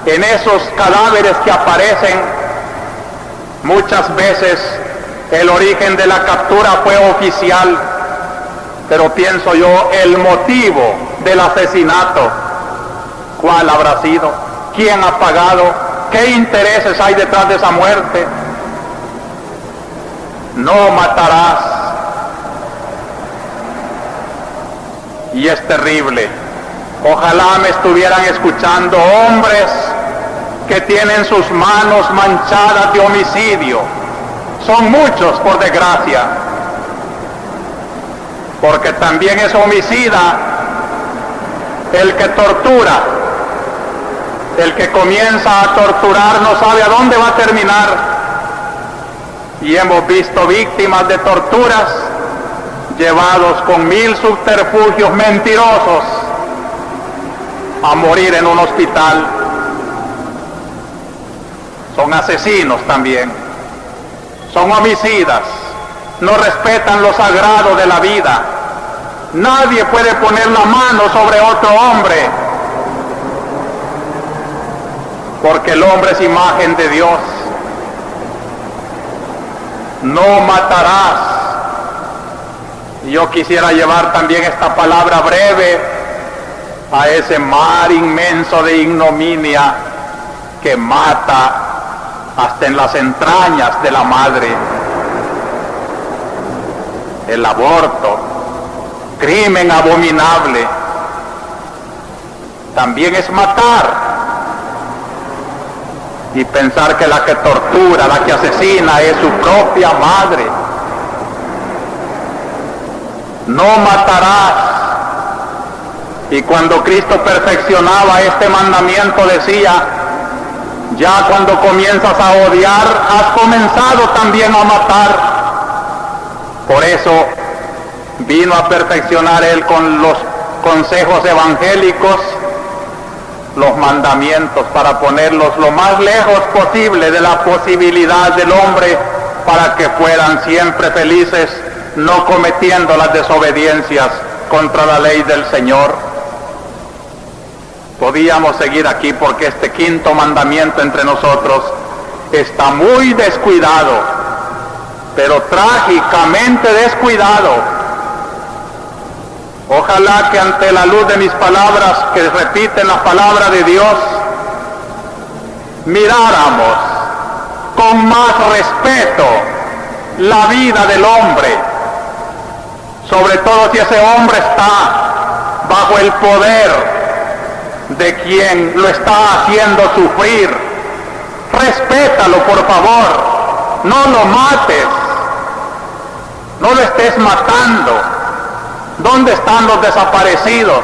Speaker 4: en esos cadáveres que aparecen? Muchas veces el origen de la captura fue oficial, Pero pienso yo, el motivo del asesinato, ¿cuál habrá sido? ¿Quién ha pagado? ¿Qué intereses hay detrás de esa muerte? No matarás. Y es terrible. Ojalá me estuvieran escuchando hombres que tienen sus manos manchadas de homicidio. Son muchos, por desgracia. Porque también es homicida el que tortura. El que comienza a torturar no sabe a dónde va a terminar. Y hemos visto víctimas de torturas llevados con 1000 subterfugios mentirosos a morir en un hospital. Son asesinos también. Son homicidas. No respetan lo sagrado de la vida. Nadie puede poner la mano sobre otro hombre, porque el hombre es imagen de Dios. No matarás. Yo quisiera llevar también esta palabra breve a ese mar inmenso de ignominia que mata hasta en las entrañas de la madre. El aborto, crimen abominable, también es matar. Y pensar que la que tortura, la que asesina es su propia madre. No matarás. Y cuando Cristo perfeccionaba este mandamiento decía, ya cuando comienzas a odiar, has comenzado también a matar. Por eso vino a perfeccionar Él con los consejos evangélicos, los mandamientos, para ponerlos lo más lejos posible de la posibilidad del hombre, para que fueran siempre felices, no cometiendo las desobediencias contra la ley del Señor. Podíamos seguir aquí porque este quinto mandamiento entre nosotros está muy descuidado, pero trágicamente descuidado. Ojalá que ante la luz de mis palabras, que repiten la palabra de Dios, miráramos con más respeto la vida del hombre, sobre todo si ese hombre está bajo el poder de quien lo está haciendo sufrir. Respétalo, por favor, no lo mates, no lo estés matando. ¿Dónde están los desaparecidos?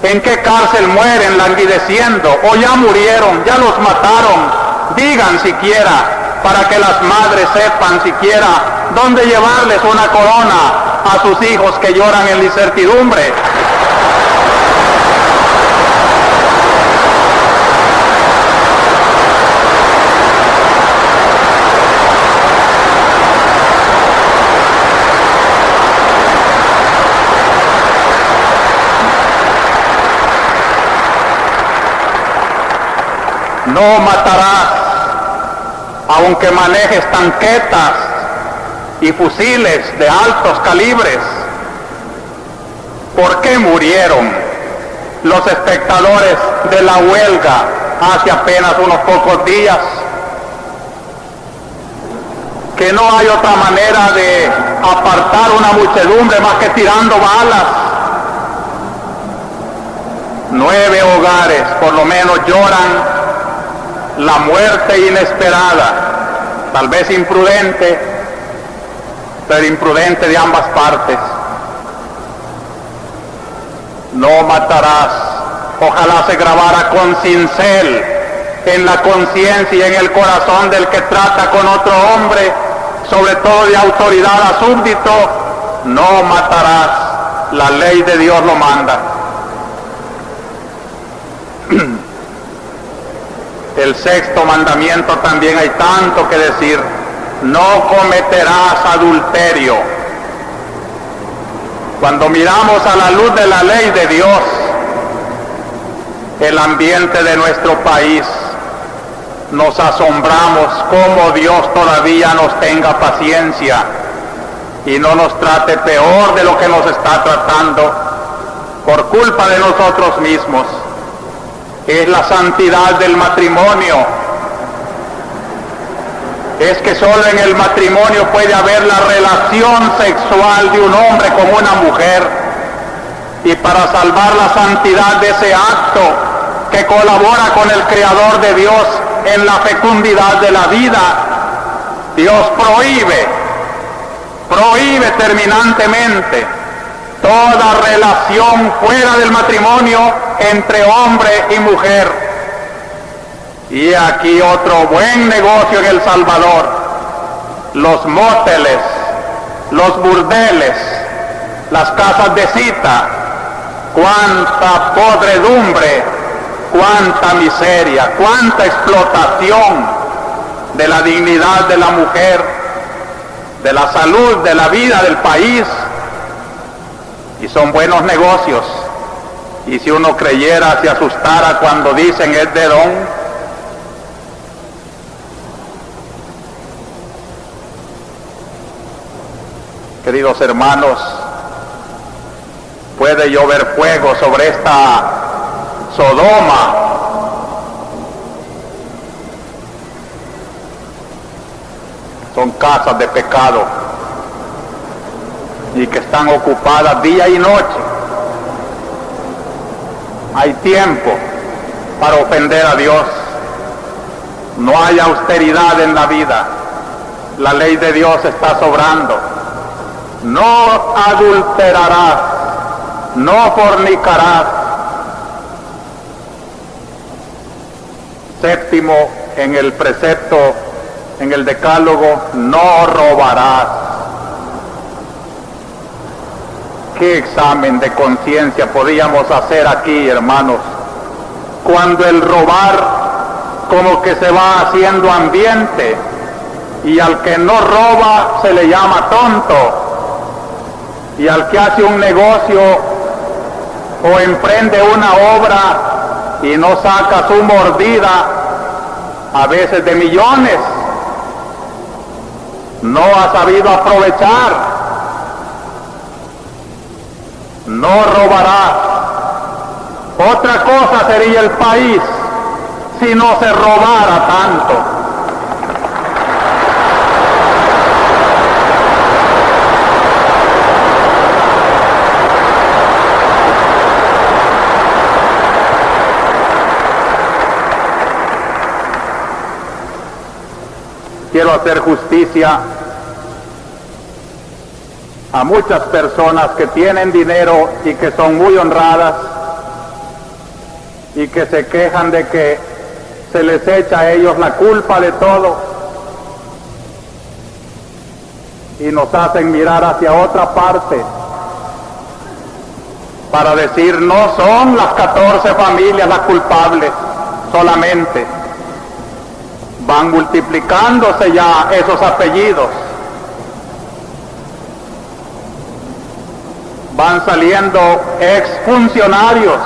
Speaker 4: ¿En qué cárcel mueren languideciendo? ¿O ya murieron? ¿Ya los mataron? Digan siquiera, para que las madres sepan siquiera dónde llevarles una corona a sus hijos que lloran en la incertidumbre. No matarás, aunque manejes tanquetas y fusiles de altos calibres. ¿Por qué murieron los espectadores de la huelga hace apenas unos pocos días? Que no hay otra manera de apartar una muchedumbre más que tirando balas. 9 hogares por lo menos lloran la muerte inesperada, tal vez imprudente, pero imprudente de ambas partes. No matarás. Ojalá se grabara con cincel en la conciencia y en el corazón del que trata con otro hombre, sobre todo de autoridad a súbdito. No matarás. La ley de Dios lo manda. El sexto mandamiento también hay tanto que decir. No cometerás adulterio. Cuando miramos a la luz de la ley de Dios, el ambiente de nuestro país, nos asombramos cómo Dios todavía nos tenga paciencia y no nos trate peor de lo que nos está tratando por culpa de nosotros mismos. Es la santidad del matrimonio. Es que solo en el matrimonio puede haber la relación sexual de un hombre con una mujer, y para salvar la santidad de ese acto que colabora con el Creador de Dios en la fecundidad de la vida, Dios prohíbe terminantemente toda relación fuera del matrimonio entre hombre y mujer. Y aquí otro buen negocio en El Salvador: los móteles, los burdeles, las casas de cita. Cuánta podredumbre, cuánta miseria, cuánta explotación de la dignidad de la mujer, de la salud, de la vida del país. Y son buenos negocios. Y si uno creyera, se asustara cuando dicen es de don. Queridos hermanos, puede llover fuego sobre esta Sodoma. Son casas de pecado y que están ocupadas día y noche. Hay tiempo para ofender a Dios. No hay austeridad en la vida. La ley de Dios está sobrando. No adulterarás, no fornicarás. Séptimo, en el precepto, en el decálogo, no robarás. ¿Qué examen de conciencia podíamos hacer aquí, hermanos? Cuando el robar como que se va haciendo ambiente, y al que no roba se le llama tonto, y al que hace un negocio o emprende una obra y no saca su mordida, a veces de millones, no ha sabido aprovechar. No robarás. Otra cosa sería el país si no se robara tanto. Quiero hacer justicia a muchas personas que tienen dinero y que son muy honradas y que se quejan de que se les echa a ellos la culpa de todo y nos hacen mirar hacia otra parte para decir no son las 14 familias las culpables solamente. Van multiplicándose ya esos apellidos. Van saliendo exfuncionarios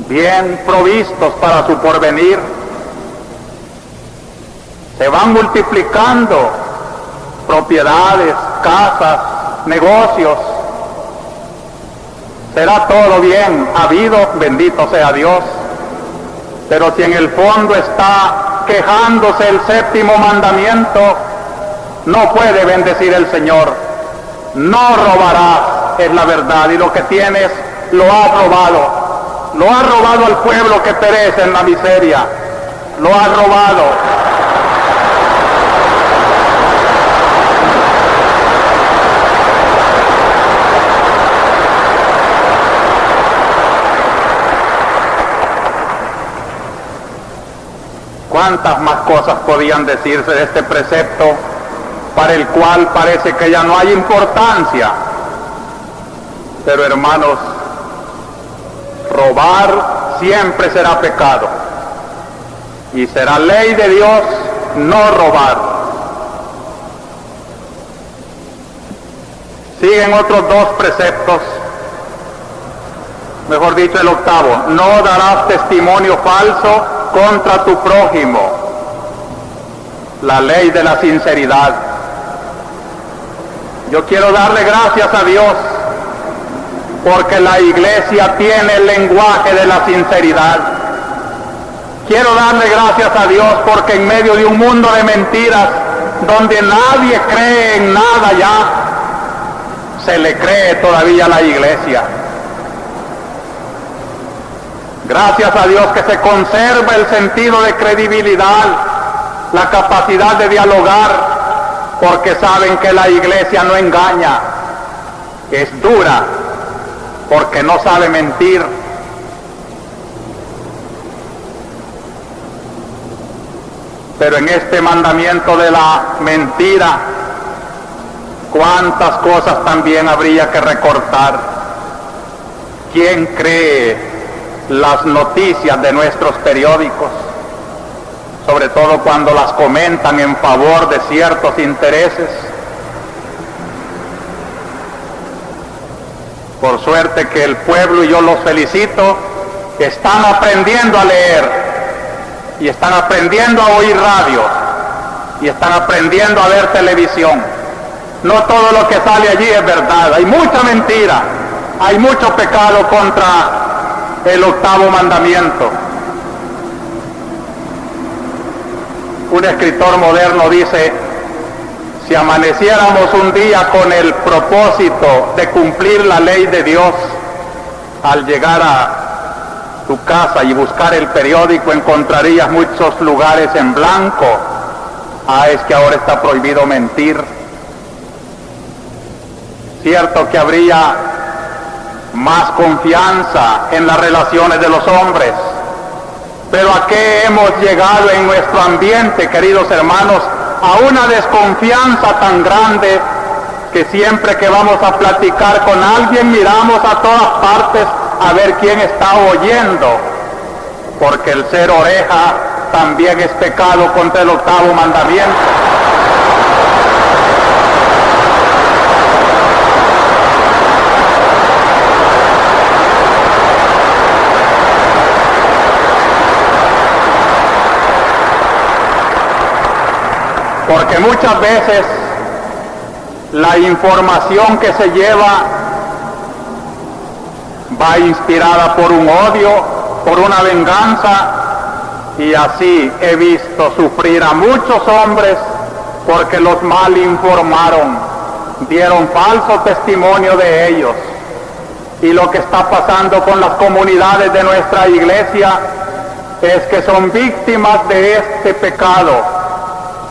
Speaker 4: bien provistos para su porvenir. Se van multiplicando propiedades, casas, negocios. Será todo bien habido, bendito sea Dios. Pero si en el fondo está quejándose el séptimo mandamiento, no puede bendecir el Señor. No robarás, es la verdad, y lo que tienes lo has robado. Lo has robado al pueblo que perece en la miseria. Lo has robado. ¿Cuántas más cosas podían decirse de este precepto para el cual parece que ya no hay importancia? Pero hermanos, robar siempre será pecado y será ley de Dios no robar. Siguen otros dos preceptos, mejor dicho el octavo: no darás testimonio falso contra tu prójimo. La ley de la sinceridad. Yo quiero darle gracias a Dios porque la iglesia tiene el lenguaje de la sinceridad. Quiero darle gracias a Dios porque en medio de un mundo de mentiras, donde nadie cree en nada ya, se le cree todavía a la iglesia. Gracias a Dios que se conserva el sentido de credibilidad, la capacidad de dialogar, porque saben que la iglesia no engaña, es dura, porque no sabe mentir. Pero en este mandamiento de la mentira, cuántas cosas también habría que recortar. ¿Quién cree las noticias de nuestros periódicos? Sobre todo cuando las comentan en favor de ciertos intereses. Por suerte que el pueblo, y yo los felicito, están aprendiendo a leer, y están aprendiendo a oír radio, y están aprendiendo a ver televisión. No todo lo que sale allí es verdad, hay mucha mentira, hay mucho pecado contra el octavo mandamiento. Un escritor moderno dice: si amaneciéramos un día con el propósito de cumplir la ley de Dios, al llegar a tu casa y buscar el periódico encontrarías muchos lugares en blanco. Es que ahora está prohibido mentir. Cierto que habría más confianza en las relaciones de los hombres, pero ¿a qué hemos llegado en nuestro ambiente, queridos hermanos? A una desconfianza tan grande que siempre que vamos a platicar con alguien miramos a todas partes a ver quién está oyendo, porque el ser oreja también es pecado contra el octavo mandamiento. Porque muchas veces la información que se lleva va inspirada por un odio, por una venganza, y así he visto sufrir a muchos hombres porque los mal informaron, dieron falso testimonio de ellos. Y lo que está pasando con las comunidades de nuestra iglesia es que son víctimas de este pecado,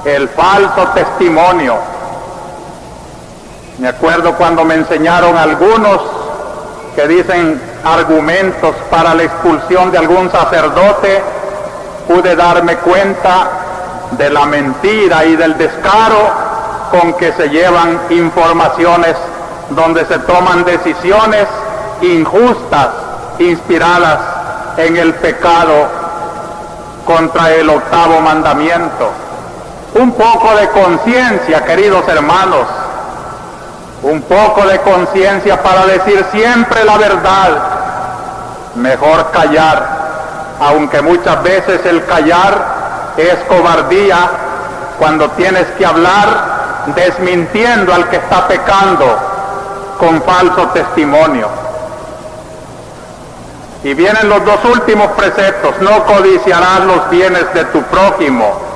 Speaker 4: el falso testimonio. Me acuerdo cuando me enseñaron algunos que dicen argumentos para la expulsión de algún sacerdote, pude darme cuenta de la mentira y del descaro con que se llevan informaciones donde se toman decisiones injustas, inspiradas en el pecado contra el octavo mandamiento. Un poco de conciencia, queridos hermanos, un poco de conciencia para decir siempre la verdad. Mejor callar, aunque muchas veces el callar es cobardía, cuando tienes que hablar desmintiendo al que está pecando con falso testimonio. Y vienen los dos últimos preceptos: no codiciarás los bienes de tu prójimo,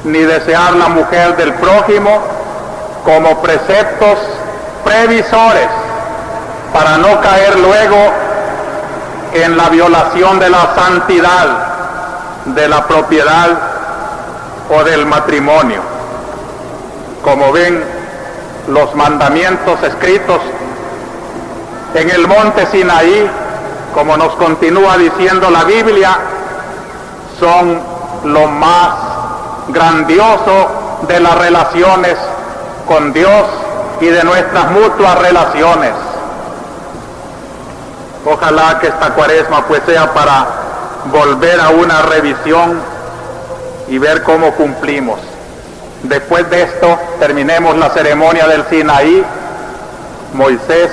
Speaker 4: ni desear la mujer del prójimo, como preceptos previsores para no caer luego en la violación de la santidad de la propiedad o del matrimonio. Como ven, los mandamientos escritos en el monte Sinaí, como nos continúa diciendo la Biblia, son lo más grandioso de las relaciones con Dios y de nuestras mutuas relaciones. Ojalá que esta cuaresma pues sea para volver a una revisión y ver cómo cumplimos. Después de esto terminemos la ceremonia del Sinaí. Moisés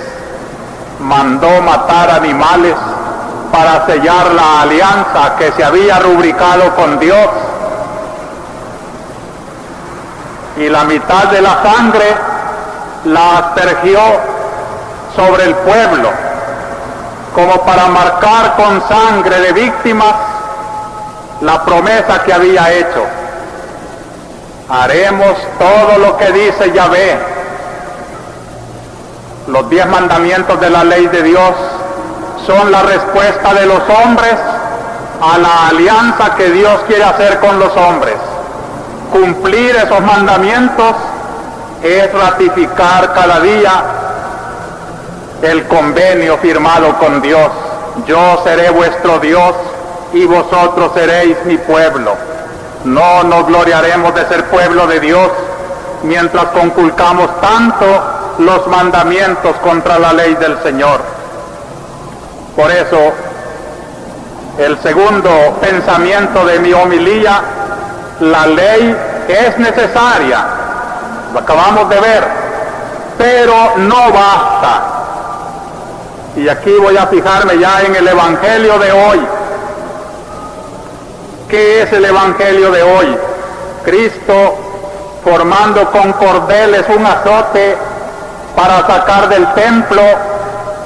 Speaker 4: mandó matar animales para sellar la alianza que se había rubricado con Dios, y la mitad de la sangre la aspergió sobre el pueblo, como para marcar con sangre de víctimas la promesa que había hecho. Haremos todo lo que dice Yahvé. Los 10 mandamientos de la ley de Dios son la respuesta de los hombres a la alianza que Dios quiere hacer con los hombres. Cumplir esos mandamientos es ratificar cada día el convenio firmado con Dios. Yo seré vuestro Dios y vosotros seréis mi pueblo. No nos gloriaremos de ser pueblo de Dios mientras conculcamos tanto los mandamientos contra la ley del Señor. Por eso, el segundo pensamiento de mi homilía: la ley es necesaria, lo acabamos de ver, pero no basta. Y aquí voy a fijarme ya en el Evangelio de hoy. ¿Qué es el Evangelio de hoy? Cristo formando con cordeles un azote para sacar del templo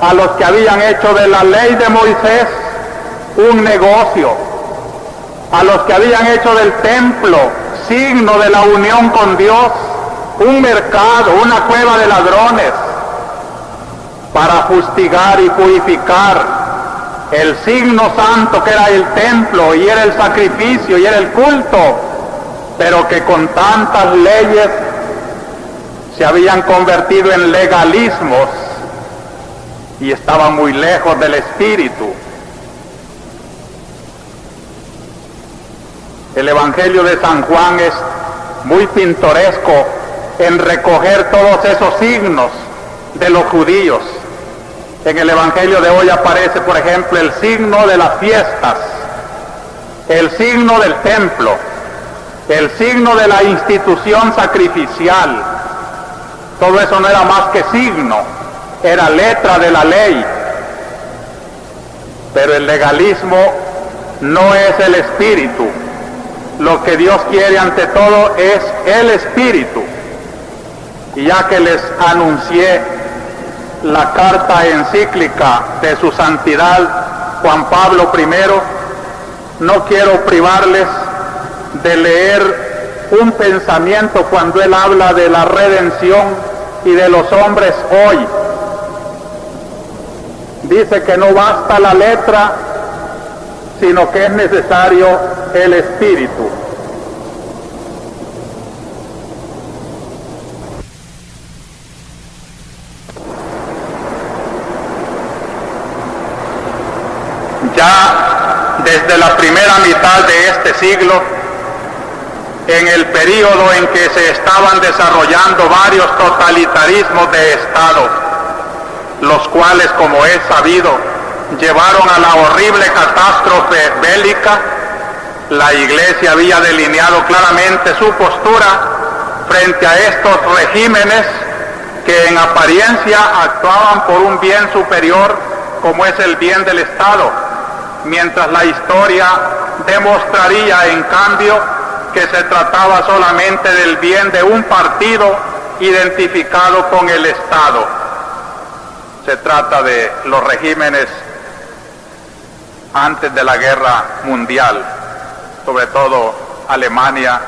Speaker 4: a los que habían hecho de la ley de Moisés un negocio, a los que habían hecho del templo signo de la unión con Dios un mercado, una cueva de ladrones, para fustigar y purificar el signo santo que era el templo y era el sacrificio y era el culto, pero que con tantas leyes se habían convertido en legalismos y estaban muy lejos del Espíritu. El Evangelio de San Juan es muy pintoresco en recoger todos esos signos de los judíos. En el Evangelio de hoy aparece, por ejemplo, el signo de las fiestas, el signo del templo, el signo de la institución sacrificial. Todo eso no era más que signo, era letra de la ley. Pero el legalismo no es el espíritu. Lo que Dios quiere ante todo es el espíritu. Y ya que les anuncié la carta encíclica de su santidad Juan Pablo I, no quiero privarles de leer un pensamiento cuando él habla de la redención y de los hombres hoy. Dice que no basta la letra, sino que es necesario el espíritu. Ya desde la primera mitad de este siglo, en el período en que se estaban desarrollando varios totalitarismos de Estado, los cuales, como es sabido, llevaron a la horrible catástrofe bélica, la Iglesia había delineado claramente su postura frente a estos regímenes que en apariencia actuaban por un bien superior, como es el bien del Estado, mientras la historia demostraría, en cambio, que se trataba solamente del bien de un partido identificado con el Estado. Se trata de los regímenes antes de la Guerra Mundial, sobre todo Alemania,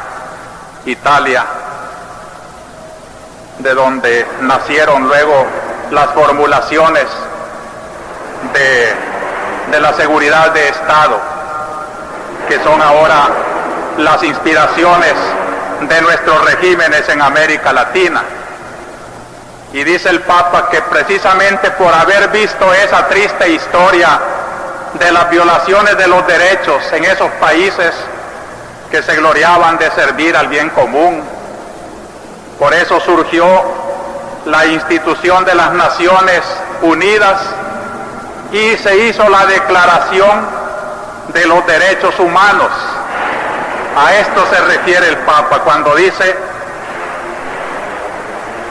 Speaker 4: Italia, de donde nacieron luego las formulaciones de la seguridad de Estado, que son ahora las inspiraciones de nuestros regímenes en América Latina. Y dice el Papa que precisamente por haber visto esa triste historia de las violaciones de los derechos en esos países que se gloriaban de servir al bien común, por eso surgió la institución de las Naciones Unidas y se hizo la Declaración de los Derechos Humanos. A esto se refiere el Papa cuando dice: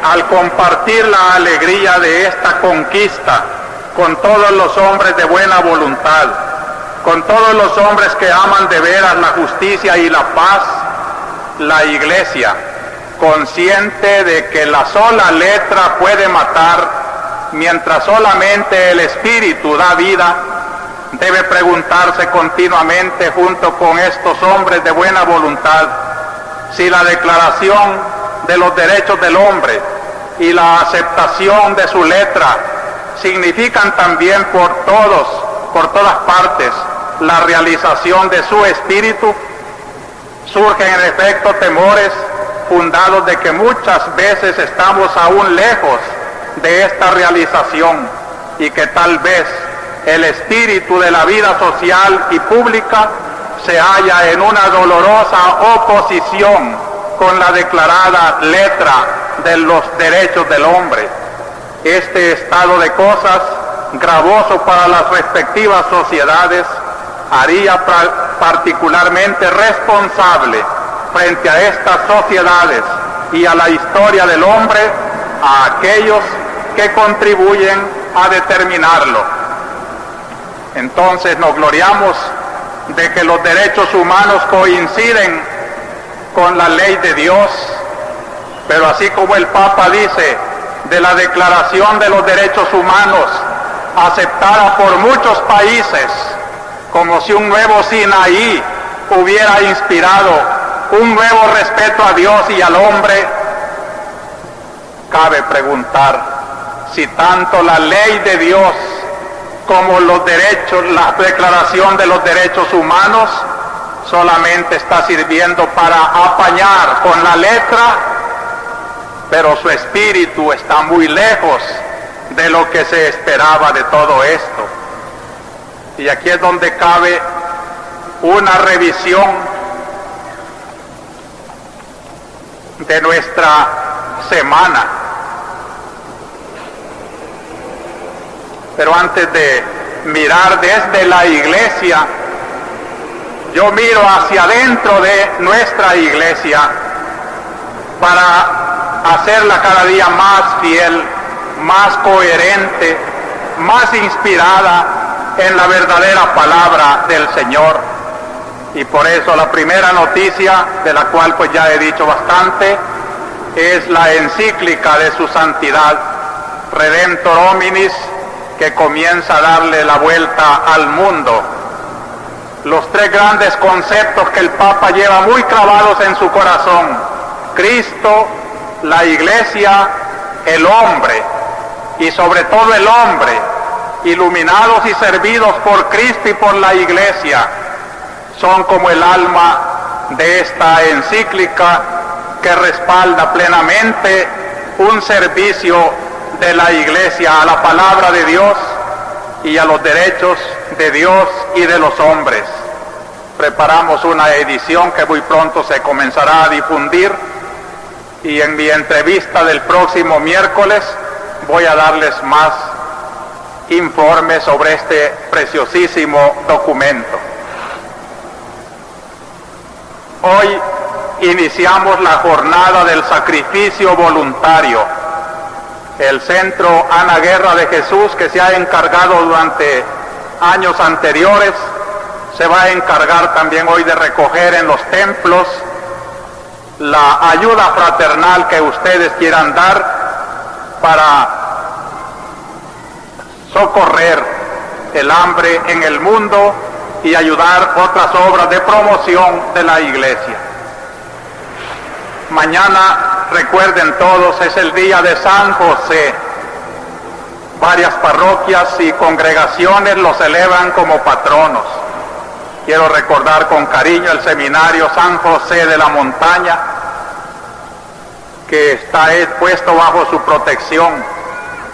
Speaker 4: al compartir la alegría de esta conquista con todos los hombres de buena voluntad, con todos los hombres que aman de veras la justicia y la paz, la Iglesia consciente de que la sola letra puede matar, mientras solamente el espíritu da vida, debe preguntarse continuamente junto con estos hombres de buena voluntad si la declaración de los derechos del hombre y la aceptación de su letra significan también por todas partes, la realización de su espíritu. Surgen en efecto temores fundados de que muchas veces estamos aún lejos de esta realización y que tal vez el espíritu de la vida social y pública se halla en una dolorosa oposición con la declarada letra de los derechos del hombre. Este estado de cosas, gravoso para las respectivas sociedades, haría particularmente responsable frente a estas sociedades y a la historia del hombre a aquellos que contribuyen a determinarlo. Entonces nos gloriamos de que los derechos humanos coinciden con la ley de Dios, pero así como el Papa dice de la Declaración de los Derechos Humanos, aceptada por muchos países, como si un nuevo Sinaí hubiera inspirado un nuevo respeto a Dios y al hombre, cabe preguntar si tanto la ley de Dios como los derechos, la Declaración de los Derechos Humanos, solamente está sirviendo para apañar con la letra, pero su espíritu está muy lejos de lo que se esperaba de todo esto. Y aquí es donde cabe una revisión de nuestra semana. Pero antes de mirar desde la iglesia, yo miro hacia adentro de nuestra iglesia para hacerla cada día más fiel, más coherente, más inspirada en la verdadera palabra del Señor. Y por eso la primera noticia, de la cual pues ya he dicho bastante, es la encíclica de su santidad, Redemptor Hominis, que comienza a darle la vuelta al mundo. Los tres grandes conceptos que el Papa lleva muy clavados en su corazón: Cristo, la Iglesia, el hombre, y sobre todo el hombre, iluminados y servidos por Cristo y por la Iglesia, son como el alma de esta encíclica que respalda plenamente un servicio de la Iglesia a la palabra de Dios y a los derechos de Dios y de los hombres. Preparamos una edición que muy pronto se comenzará a difundir, y en mi entrevista del próximo miércoles voy a darles más informes sobre este preciosísimo documento. Hoy iniciamos la jornada del sacrificio voluntario. El Centro Ana Guerra de Jesús, que se ha encargado durante años anteriores, se va a encargar también hoy de recoger en los templos la ayuda fraternal que ustedes quieran dar para socorrer el hambre en el mundo y ayudar otras obras de promoción de la Iglesia. Mañana, recuerden todos, es el día de San José. Varias parroquias y congregaciones lo celebran como patronos. Quiero recordar con cariño el seminario San José de la Montaña, que está puesto bajo su protección,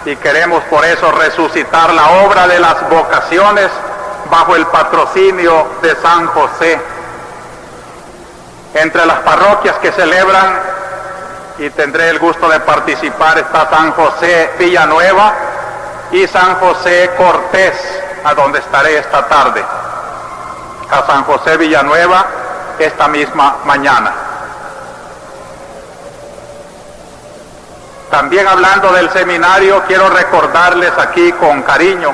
Speaker 4: y queremos por eso resucitar la obra de las vocaciones bajo el patrocinio de San José. Entre las parroquias que celebran, y tendré el gusto de participar, está San José Villanueva y San José Cortés, a donde estaré esta tarde. A San José Villanueva esta misma mañana. También hablando del seminario, quiero recordarles aquí con cariño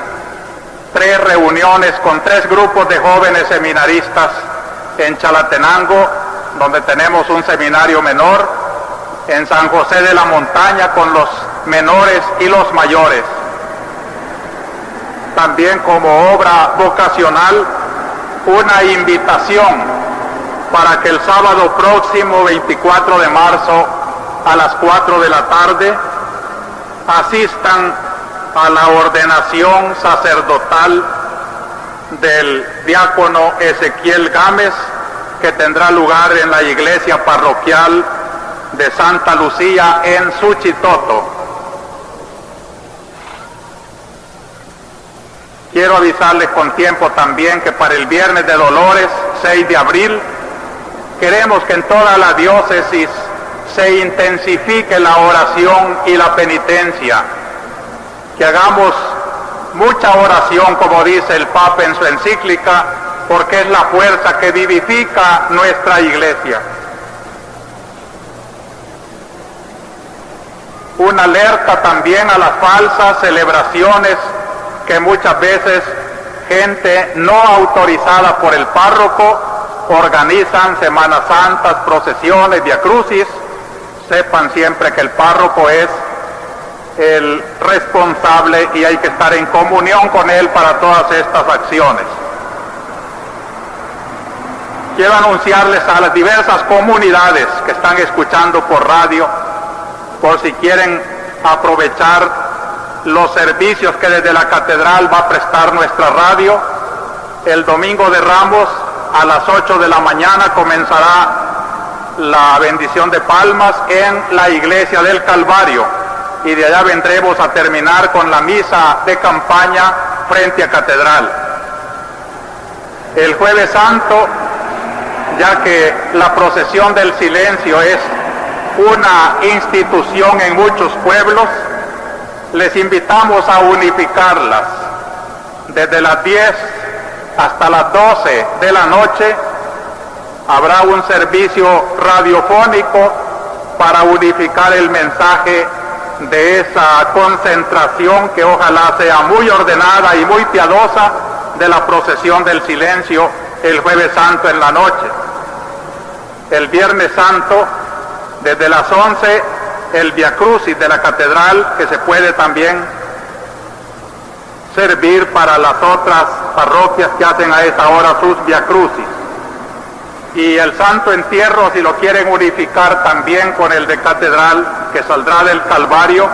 Speaker 4: 3 reuniones con 3 grupos de jóvenes seminaristas en Chalatenango, donde tenemos un seminario menor, en San José de la Montaña con los menores y los mayores. También como obra vocacional, una invitación para que el sábado próximo 24 de marzo a las 4 de la tarde asistan a la ordenación sacerdotal del diácono Ezequiel Gámez, que tendrá lugar en la iglesia parroquial de Santa Lucía en Suchitoto. Quiero avisarles con tiempo también que para el Viernes de Dolores, 6 de abril, queremos que en toda la diócesis se intensifique la oración y la penitencia, que hagamos mucha oración, como dice el Papa en su encíclica, porque es la fuerza que vivifica nuestra iglesia. Una alerta también a las falsas celebraciones que muchas veces gente no autorizada por el párroco organizan Semanas Santas, procesiones, viacrucis. Sepan siempre que el párroco es el responsable y hay que estar en comunión con él para todas estas acciones. Quiero anunciarles a las diversas comunidades que están escuchando por radio, por si quieren aprovechar los servicios que desde la catedral va a prestar nuestra radio. El domingo de Ramos a las 8 de la mañana comenzará la bendición de palmas en la iglesia del Calvario y de allá vendremos a terminar con la misa de campaña frente a catedral. El Jueves Santo, ya que la procesión del silencio es una institución en muchos pueblos, les invitamos a unificarlas. Desde las 10 hasta las 12 de la noche habrá un servicio radiofónico para unificar el mensaje de esa concentración que ojalá sea muy ordenada y muy piadosa de la procesión del silencio el Jueves Santo en la noche. El Viernes Santo, desde las 11, el viacrucis de la catedral, que se puede también servir para las otras parroquias que hacen a esa hora sus viacrucis. Y el Santo Entierro, si lo quieren unificar también con el de catedral, que saldrá del Calvario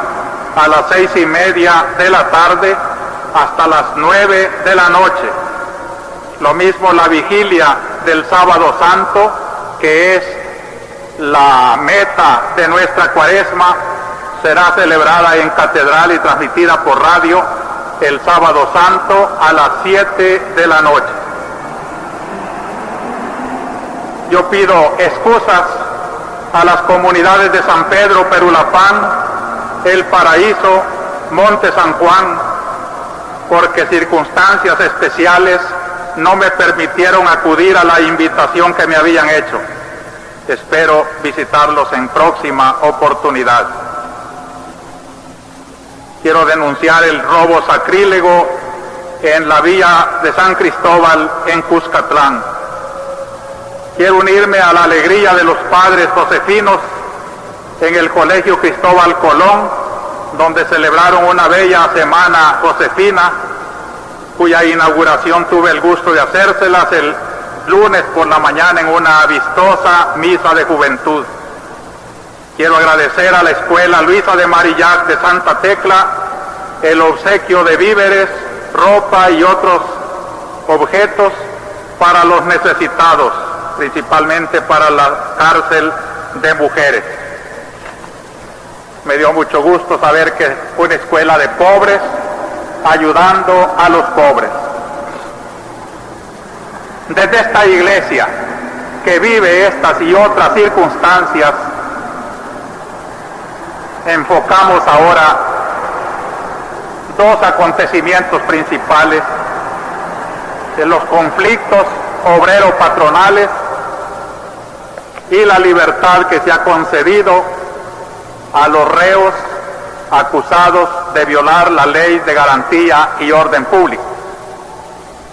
Speaker 4: a las 6:30 de la tarde hasta las 9 de la noche. Lo mismo la vigilia del Sábado Santo, que es la meta de nuestra Cuaresma, será celebrada en catedral y transmitida por radio el Sábado Santo a las 7 de la noche. Yo pido excusas a las comunidades de San Pedro, Perulapán, El Paraíso, Monte San Juan, porque circunstancias especiales no me permitieron acudir a la invitación que me habían hecho. Espero visitarlos en próxima oportunidad. Quiero denunciar el robo sacrílego en la vía de San Cristóbal en Cuscatlán. Quiero unirme a la alegría de los padres josefinos en el Colegio Cristóbal Colón, donde celebraron una bella semana josefina, cuya inauguración tuve el gusto de hacérselas el lunes por la mañana en una vistosa misa de juventud. Quiero agradecer a la Escuela Luisa de Marillac de Santa Tecla el obsequio de víveres, ropa y otros objetos para los necesitados, principalmente para la cárcel de mujeres. Me dio mucho gusto saber que una escuela de pobres ayudando a los pobres. Desde esta iglesia que vive estas y otras circunstancias, enfocamos ahora dos acontecimientos principales de los conflictos obrero-patronales y la libertad que se ha concedido a los reos acusados de violar la ley de garantía y orden público.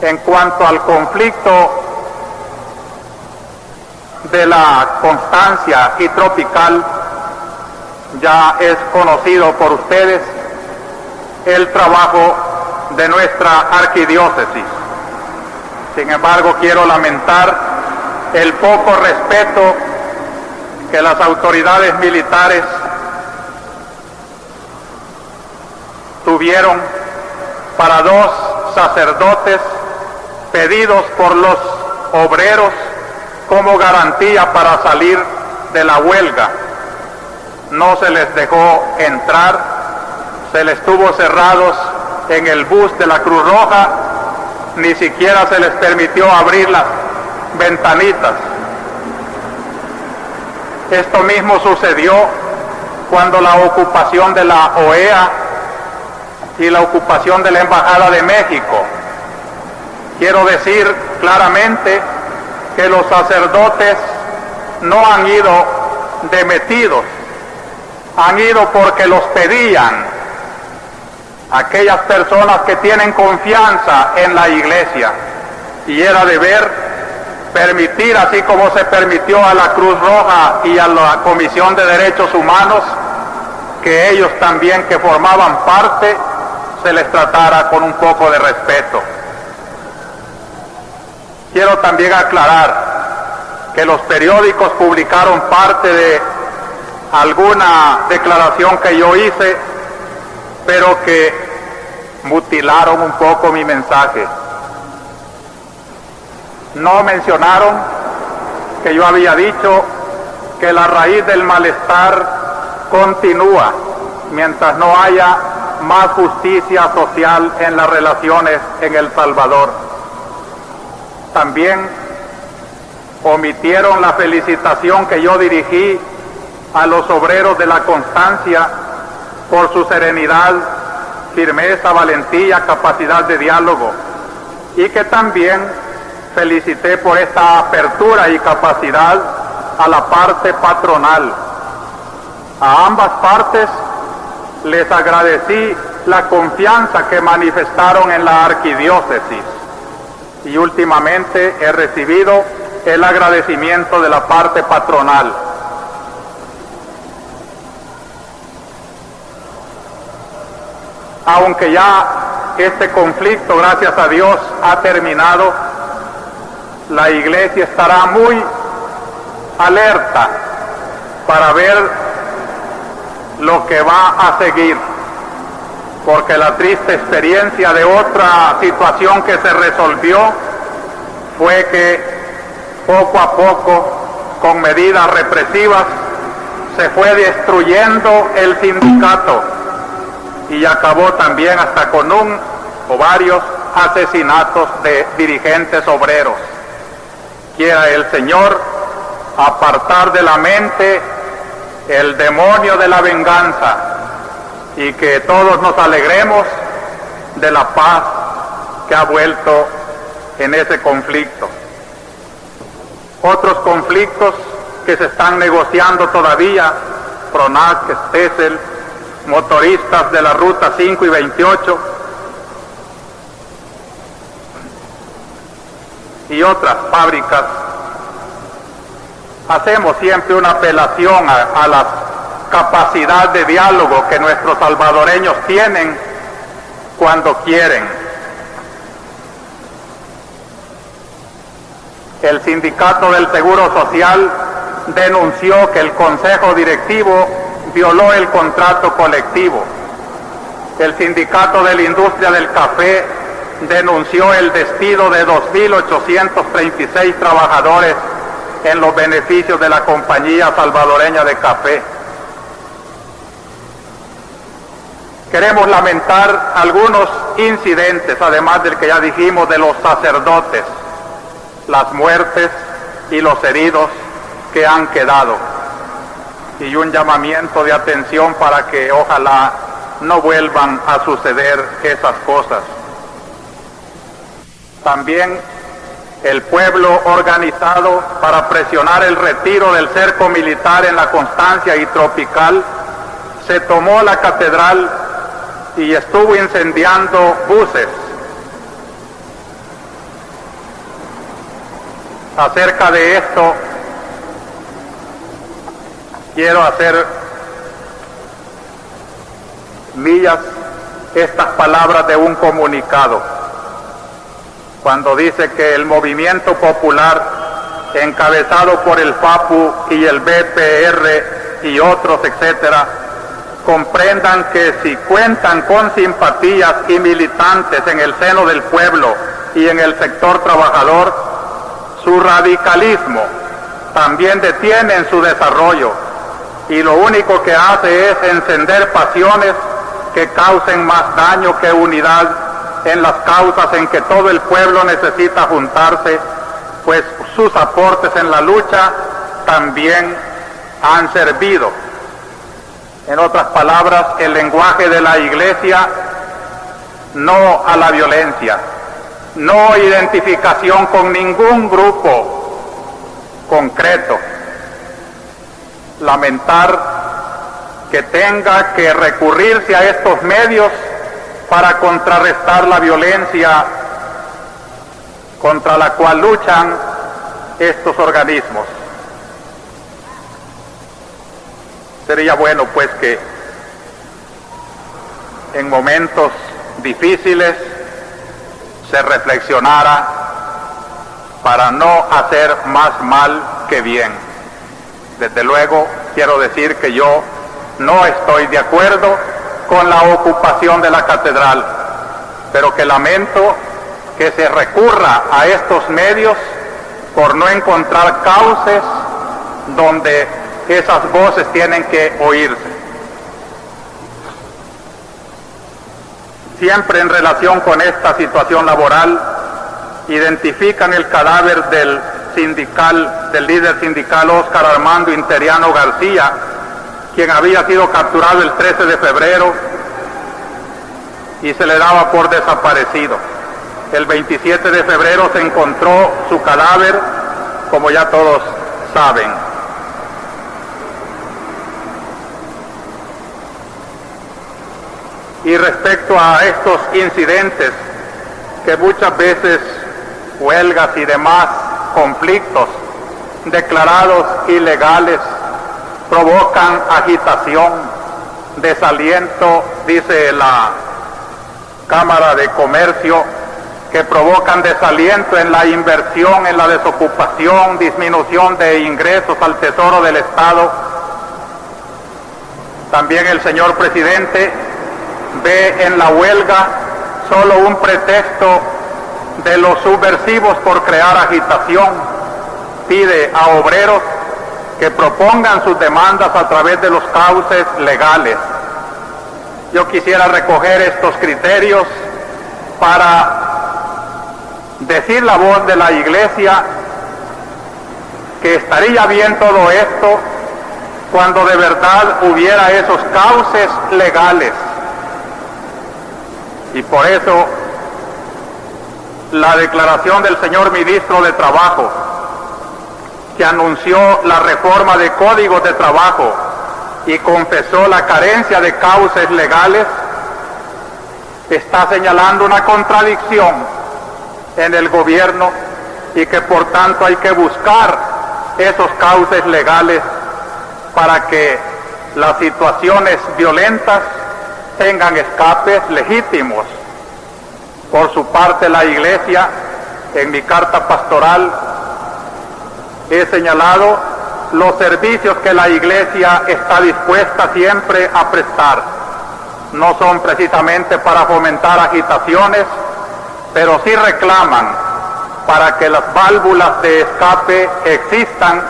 Speaker 4: En cuanto al conflicto de la Constancia y Tropical, ya es conocido por ustedes el trabajo de nuestra arquidiócesis. Sin embargo, quiero lamentar el poco respeto que las autoridades militares tuvieron para dos sacerdotes pedidos por los obreros como garantía para salir de la huelga. No se les dejó entrar, se les tuvo cerrados en el bus de la Cruz Roja, ni siquiera se les permitió abrir las ventanitas. Esto mismo sucedió cuando la ocupación de la OEA y la ocupación de la Embajada de México. Quiero decir claramente que los sacerdotes no han ido de metidos, han ido porque los pedían aquellas personas que tienen confianza en la Iglesia, y era deber permitir, así como se permitió a la Cruz Roja y a la Comisión de Derechos Humanos, que ellos también, que formaban parte, se les tratara con un poco de respeto. Quiero también aclarar que los periódicos publicaron parte de alguna declaración que yo hice, pero que mutilaron un poco mi mensaje. No mencionaron que yo había dicho que la raíz del malestar continúa mientras no haya más justicia social en las relaciones en El Salvador. También omitieron la felicitación que yo dirigí a los obreros de la Constancia por su serenidad, firmeza, valentía, capacidad de diálogo, y que también felicité por esta apertura y capacidad a la parte patronal. A ambas partes les agradecí la confianza que manifestaron en la arquidiócesis, y últimamente he recibido el agradecimiento de la parte patronal. Aunque ya este conflicto, gracias a Dios, ha terminado, la Iglesia estará muy alerta para ver lo que va a seguir, porque la triste experiencia de otra situación que se resolvió fue que poco a poco, con medidas represivas, se fue destruyendo el sindicato y acabó también hasta con un o varios asesinatos de dirigentes obreros. Quiera el Señor apartar de la mente el demonio de la venganza y que todos nos alegremos de la paz que ha vuelto en ese conflicto. Otros conflictos que se están negociando todavía, PRONAC, STECEL, motoristas de la Ruta 5 y 28 y otras fábricas. Hacemos siempre una apelación a la capacidad de diálogo que nuestros salvadoreños tienen cuando quieren. El sindicato del Seguro Social denunció que el Consejo Directivo violó el contrato colectivo. El sindicato de la industria del café denunció el despido de 2.836 trabajadores en los beneficios de la Compañía Salvadoreña de Café. Queremos lamentar algunos incidentes, además del que ya dijimos de los sacerdotes, las muertes y los heridos que han quedado, y un llamamiento de atención para que ojalá no vuelvan a suceder esas cosas. También el pueblo organizado para presionar el retiro del cerco militar en la Constancia y Tropical se tomó la catedral y estuvo incendiando buses. Acerca de esto quiero hacer mías estas palabras de un comunicado, cuando dice que el movimiento popular, encabezado por el FAPU y el BPR y otros, etcétera, comprendan que si cuentan con simpatías y militantes en el seno del pueblo y en el sector trabajador, su radicalismo también detiene en su desarrollo y lo único que hace es encender pasiones que causen más daño que unidad en las causas en que todo el pueblo necesita juntarse, pues sus aportes en la lucha también han servido. En otras palabras, el lenguaje de la Iglesia: no a la violencia, no identificación con ningún grupo concreto. Lamentar que tenga que recurrirse a estos medios para contrarrestar la violencia contra la cual luchan estos organismos. Sería bueno pues que en momentos difíciles se reflexionara para no hacer más mal que bien. Desde luego quiero decir que yo no estoy de acuerdo con la ocupación de la catedral, pero que lamento que se recurra a estos medios por no encontrar cauces donde esas voces tienen que oírse. Siempre en relación con esta situación laboral, identifican el cadáver del líder sindical Óscar Armando Interiano García, quien había sido capturado el 13 de febrero y se le daba por desaparecido. El 27 de febrero se encontró su cadáver, como ya todos saben. Y respecto a estos incidentes, que muchas veces huelgas y demás conflictos declarados ilegales provocan agitación, desaliento, dice la Cámara de Comercio, que provocan desaliento en la inversión, en la desocupación, disminución de ingresos al Tesoro del Estado. También el señor presidente ve en la huelga solo un pretexto de los subversivos por crear agitación. Pide a obreros que propongan sus demandas a través de los cauces legales. Yo quisiera recoger estos criterios para decir la voz de la Iglesia que estaría bien todo esto cuando de verdad hubiera esos cauces legales. Y por eso la declaración del señor ministro de Trabajo, que anunció la reforma de códigos de trabajo y confesó la carencia de cauces legales, está señalando una contradicción en el gobierno y que por tanto hay que buscar esos cauces legales para que las situaciones violentas tengan escapes legítimos. Por su parte, la Iglesia, en mi carta pastoral, he señalado los servicios que la Iglesia está dispuesta siempre a prestar. No son precisamente para fomentar agitaciones, pero sí reclaman para que las válvulas de escape existan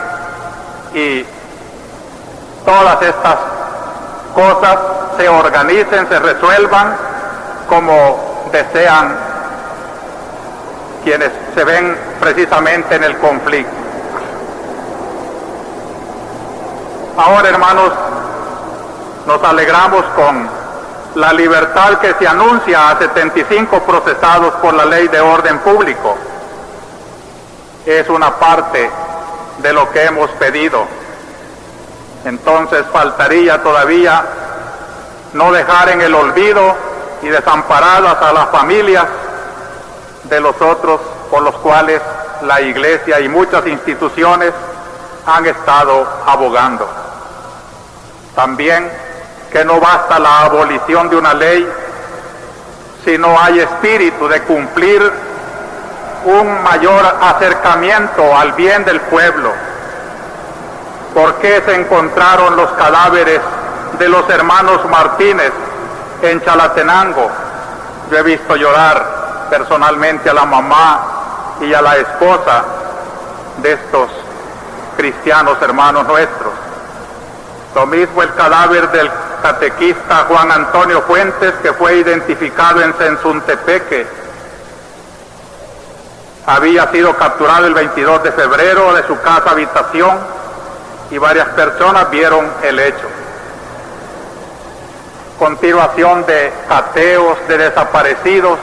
Speaker 4: y todas estas cosas se organicen, se resuelvan como desean quienes se ven precisamente en el conflicto. Ahora, hermanos, nos alegramos con la libertad que se anuncia a 75 procesados por la Ley de Orden Público. Es una parte de lo que hemos pedido. Entonces faltaría todavía no dejar en el olvido y desamparadas a las familias de los otros por los cuales la Iglesia y muchas instituciones han estado abogando. También que no basta la abolición de una ley, si no hay espíritu de cumplir un mayor acercamiento al bien del pueblo. ¿Por qué se encontraron los cadáveres de los hermanos Martínez en Chalatenango? Yo he visto llorar personalmente a la mamá y a la esposa de estos cristianos hermanos nuestros. Lo mismo el cadáver del catequista Juan Antonio Fuentes, que fue identificado en Sensuntepeque. Había sido capturado el 22 de febrero de su casa habitación y varias personas vieron el hecho. Continuación de ateos, de desaparecidos,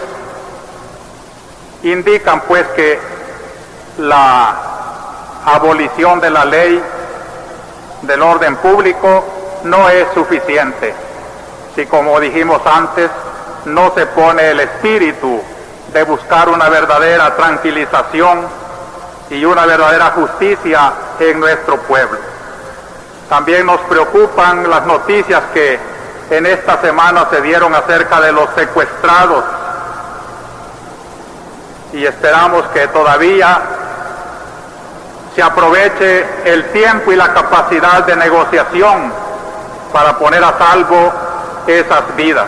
Speaker 4: indican pues que la abolición de la ley del orden público no es suficiente si, como dijimos antes, no se pone el espíritu de buscar una verdadera tranquilización y una verdadera justicia en nuestro pueblo. También nos preocupan las noticias que en esta semana se dieron acerca de los secuestrados, y esperamos que todavía se aproveche el tiempo y la capacidad de negociación para poner a salvo esas vidas.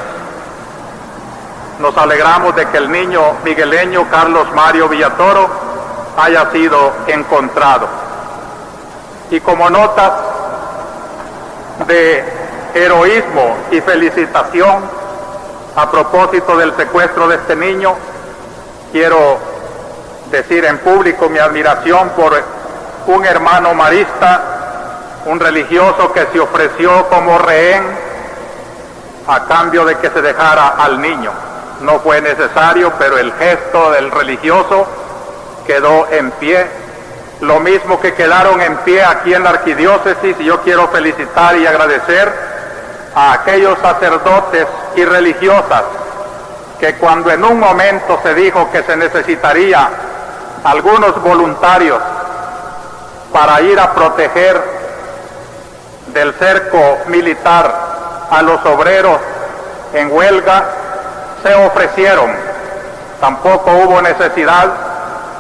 Speaker 4: Nos alegramos de que el niño migueleño Carlos Mario Villatoro haya sido encontrado. Y como notas de heroísmo y felicitación a propósito del secuestro de este niño, quiero decir en público mi admiración por un hermano marista, un religioso que se ofreció como rehén a cambio de que se dejara al niño. No fue necesario, pero el gesto del religioso quedó en pie, lo mismo que quedaron en pie aquí en la arquidiócesis, y yo quiero felicitar y agradecer a aquellos sacerdotes y religiosas que cuando en un momento se dijo que se necesitaría algunos voluntarios para ir a proteger del cerco militar a los obreros en huelga, se ofrecieron. Tampoco hubo necesidad,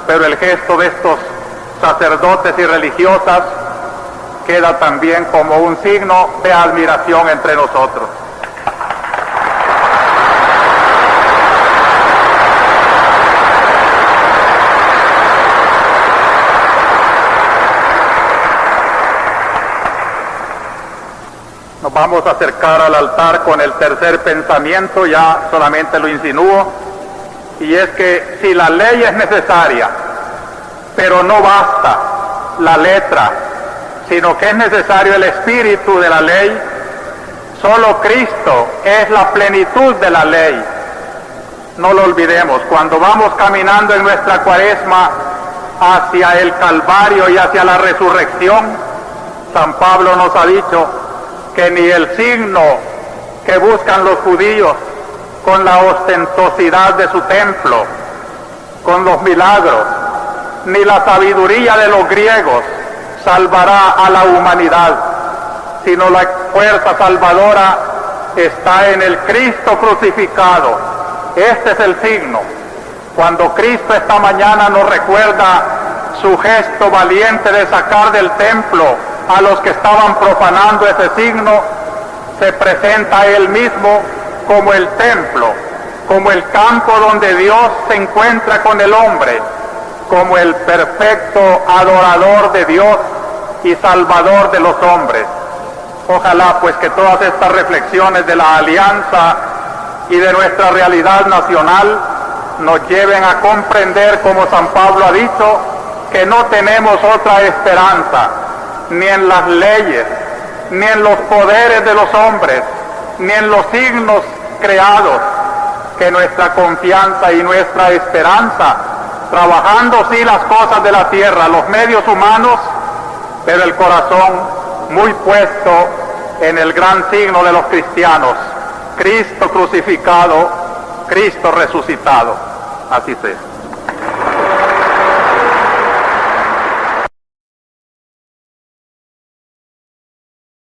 Speaker 4: pero el gesto de estos sacerdotes y religiosas queda también como un signo de admiración entre nosotros. Nos vamos a acercar al altar con el tercer pensamiento, ya solamente lo insinúo, y es que si la ley es necesaria, pero no basta la letra, sino que es necesario el espíritu de la ley, solo Cristo es la plenitud de la ley. No lo olvidemos, cuando vamos caminando en nuestra cuaresma hacia el Calvario y hacia la resurrección, San Pablo nos ha dicho que ni el signo que buscan los judíos con la ostentosidad de su templo, con los milagros, ni la sabiduría de los griegos salvará a la humanidad, sino la fuerza salvadora está en el Cristo crucificado. Este es el signo. Cuando Cristo esta mañana nos recuerda su gesto valiente de sacar del templo a los que estaban profanando ese signo, se presenta a Él mismo como el templo, como el campo donde Dios se encuentra con el hombre, como el perfecto adorador de Dios y salvador de los hombres. Ojalá pues que todas estas reflexiones de la alianza y de nuestra realidad nacional nos lleven a comprender, como San Pablo ha dicho, que no tenemos otra esperanza, ni en las leyes, ni en los poderes de los hombres, ni en los signos creados, que nuestra confianza y nuestra esperanza, trabajando sí las cosas de la tierra, los medios humanos, pero el corazón muy puesto en el gran signo de los cristianos, Cristo crucificado, Cristo resucitado. Así sea.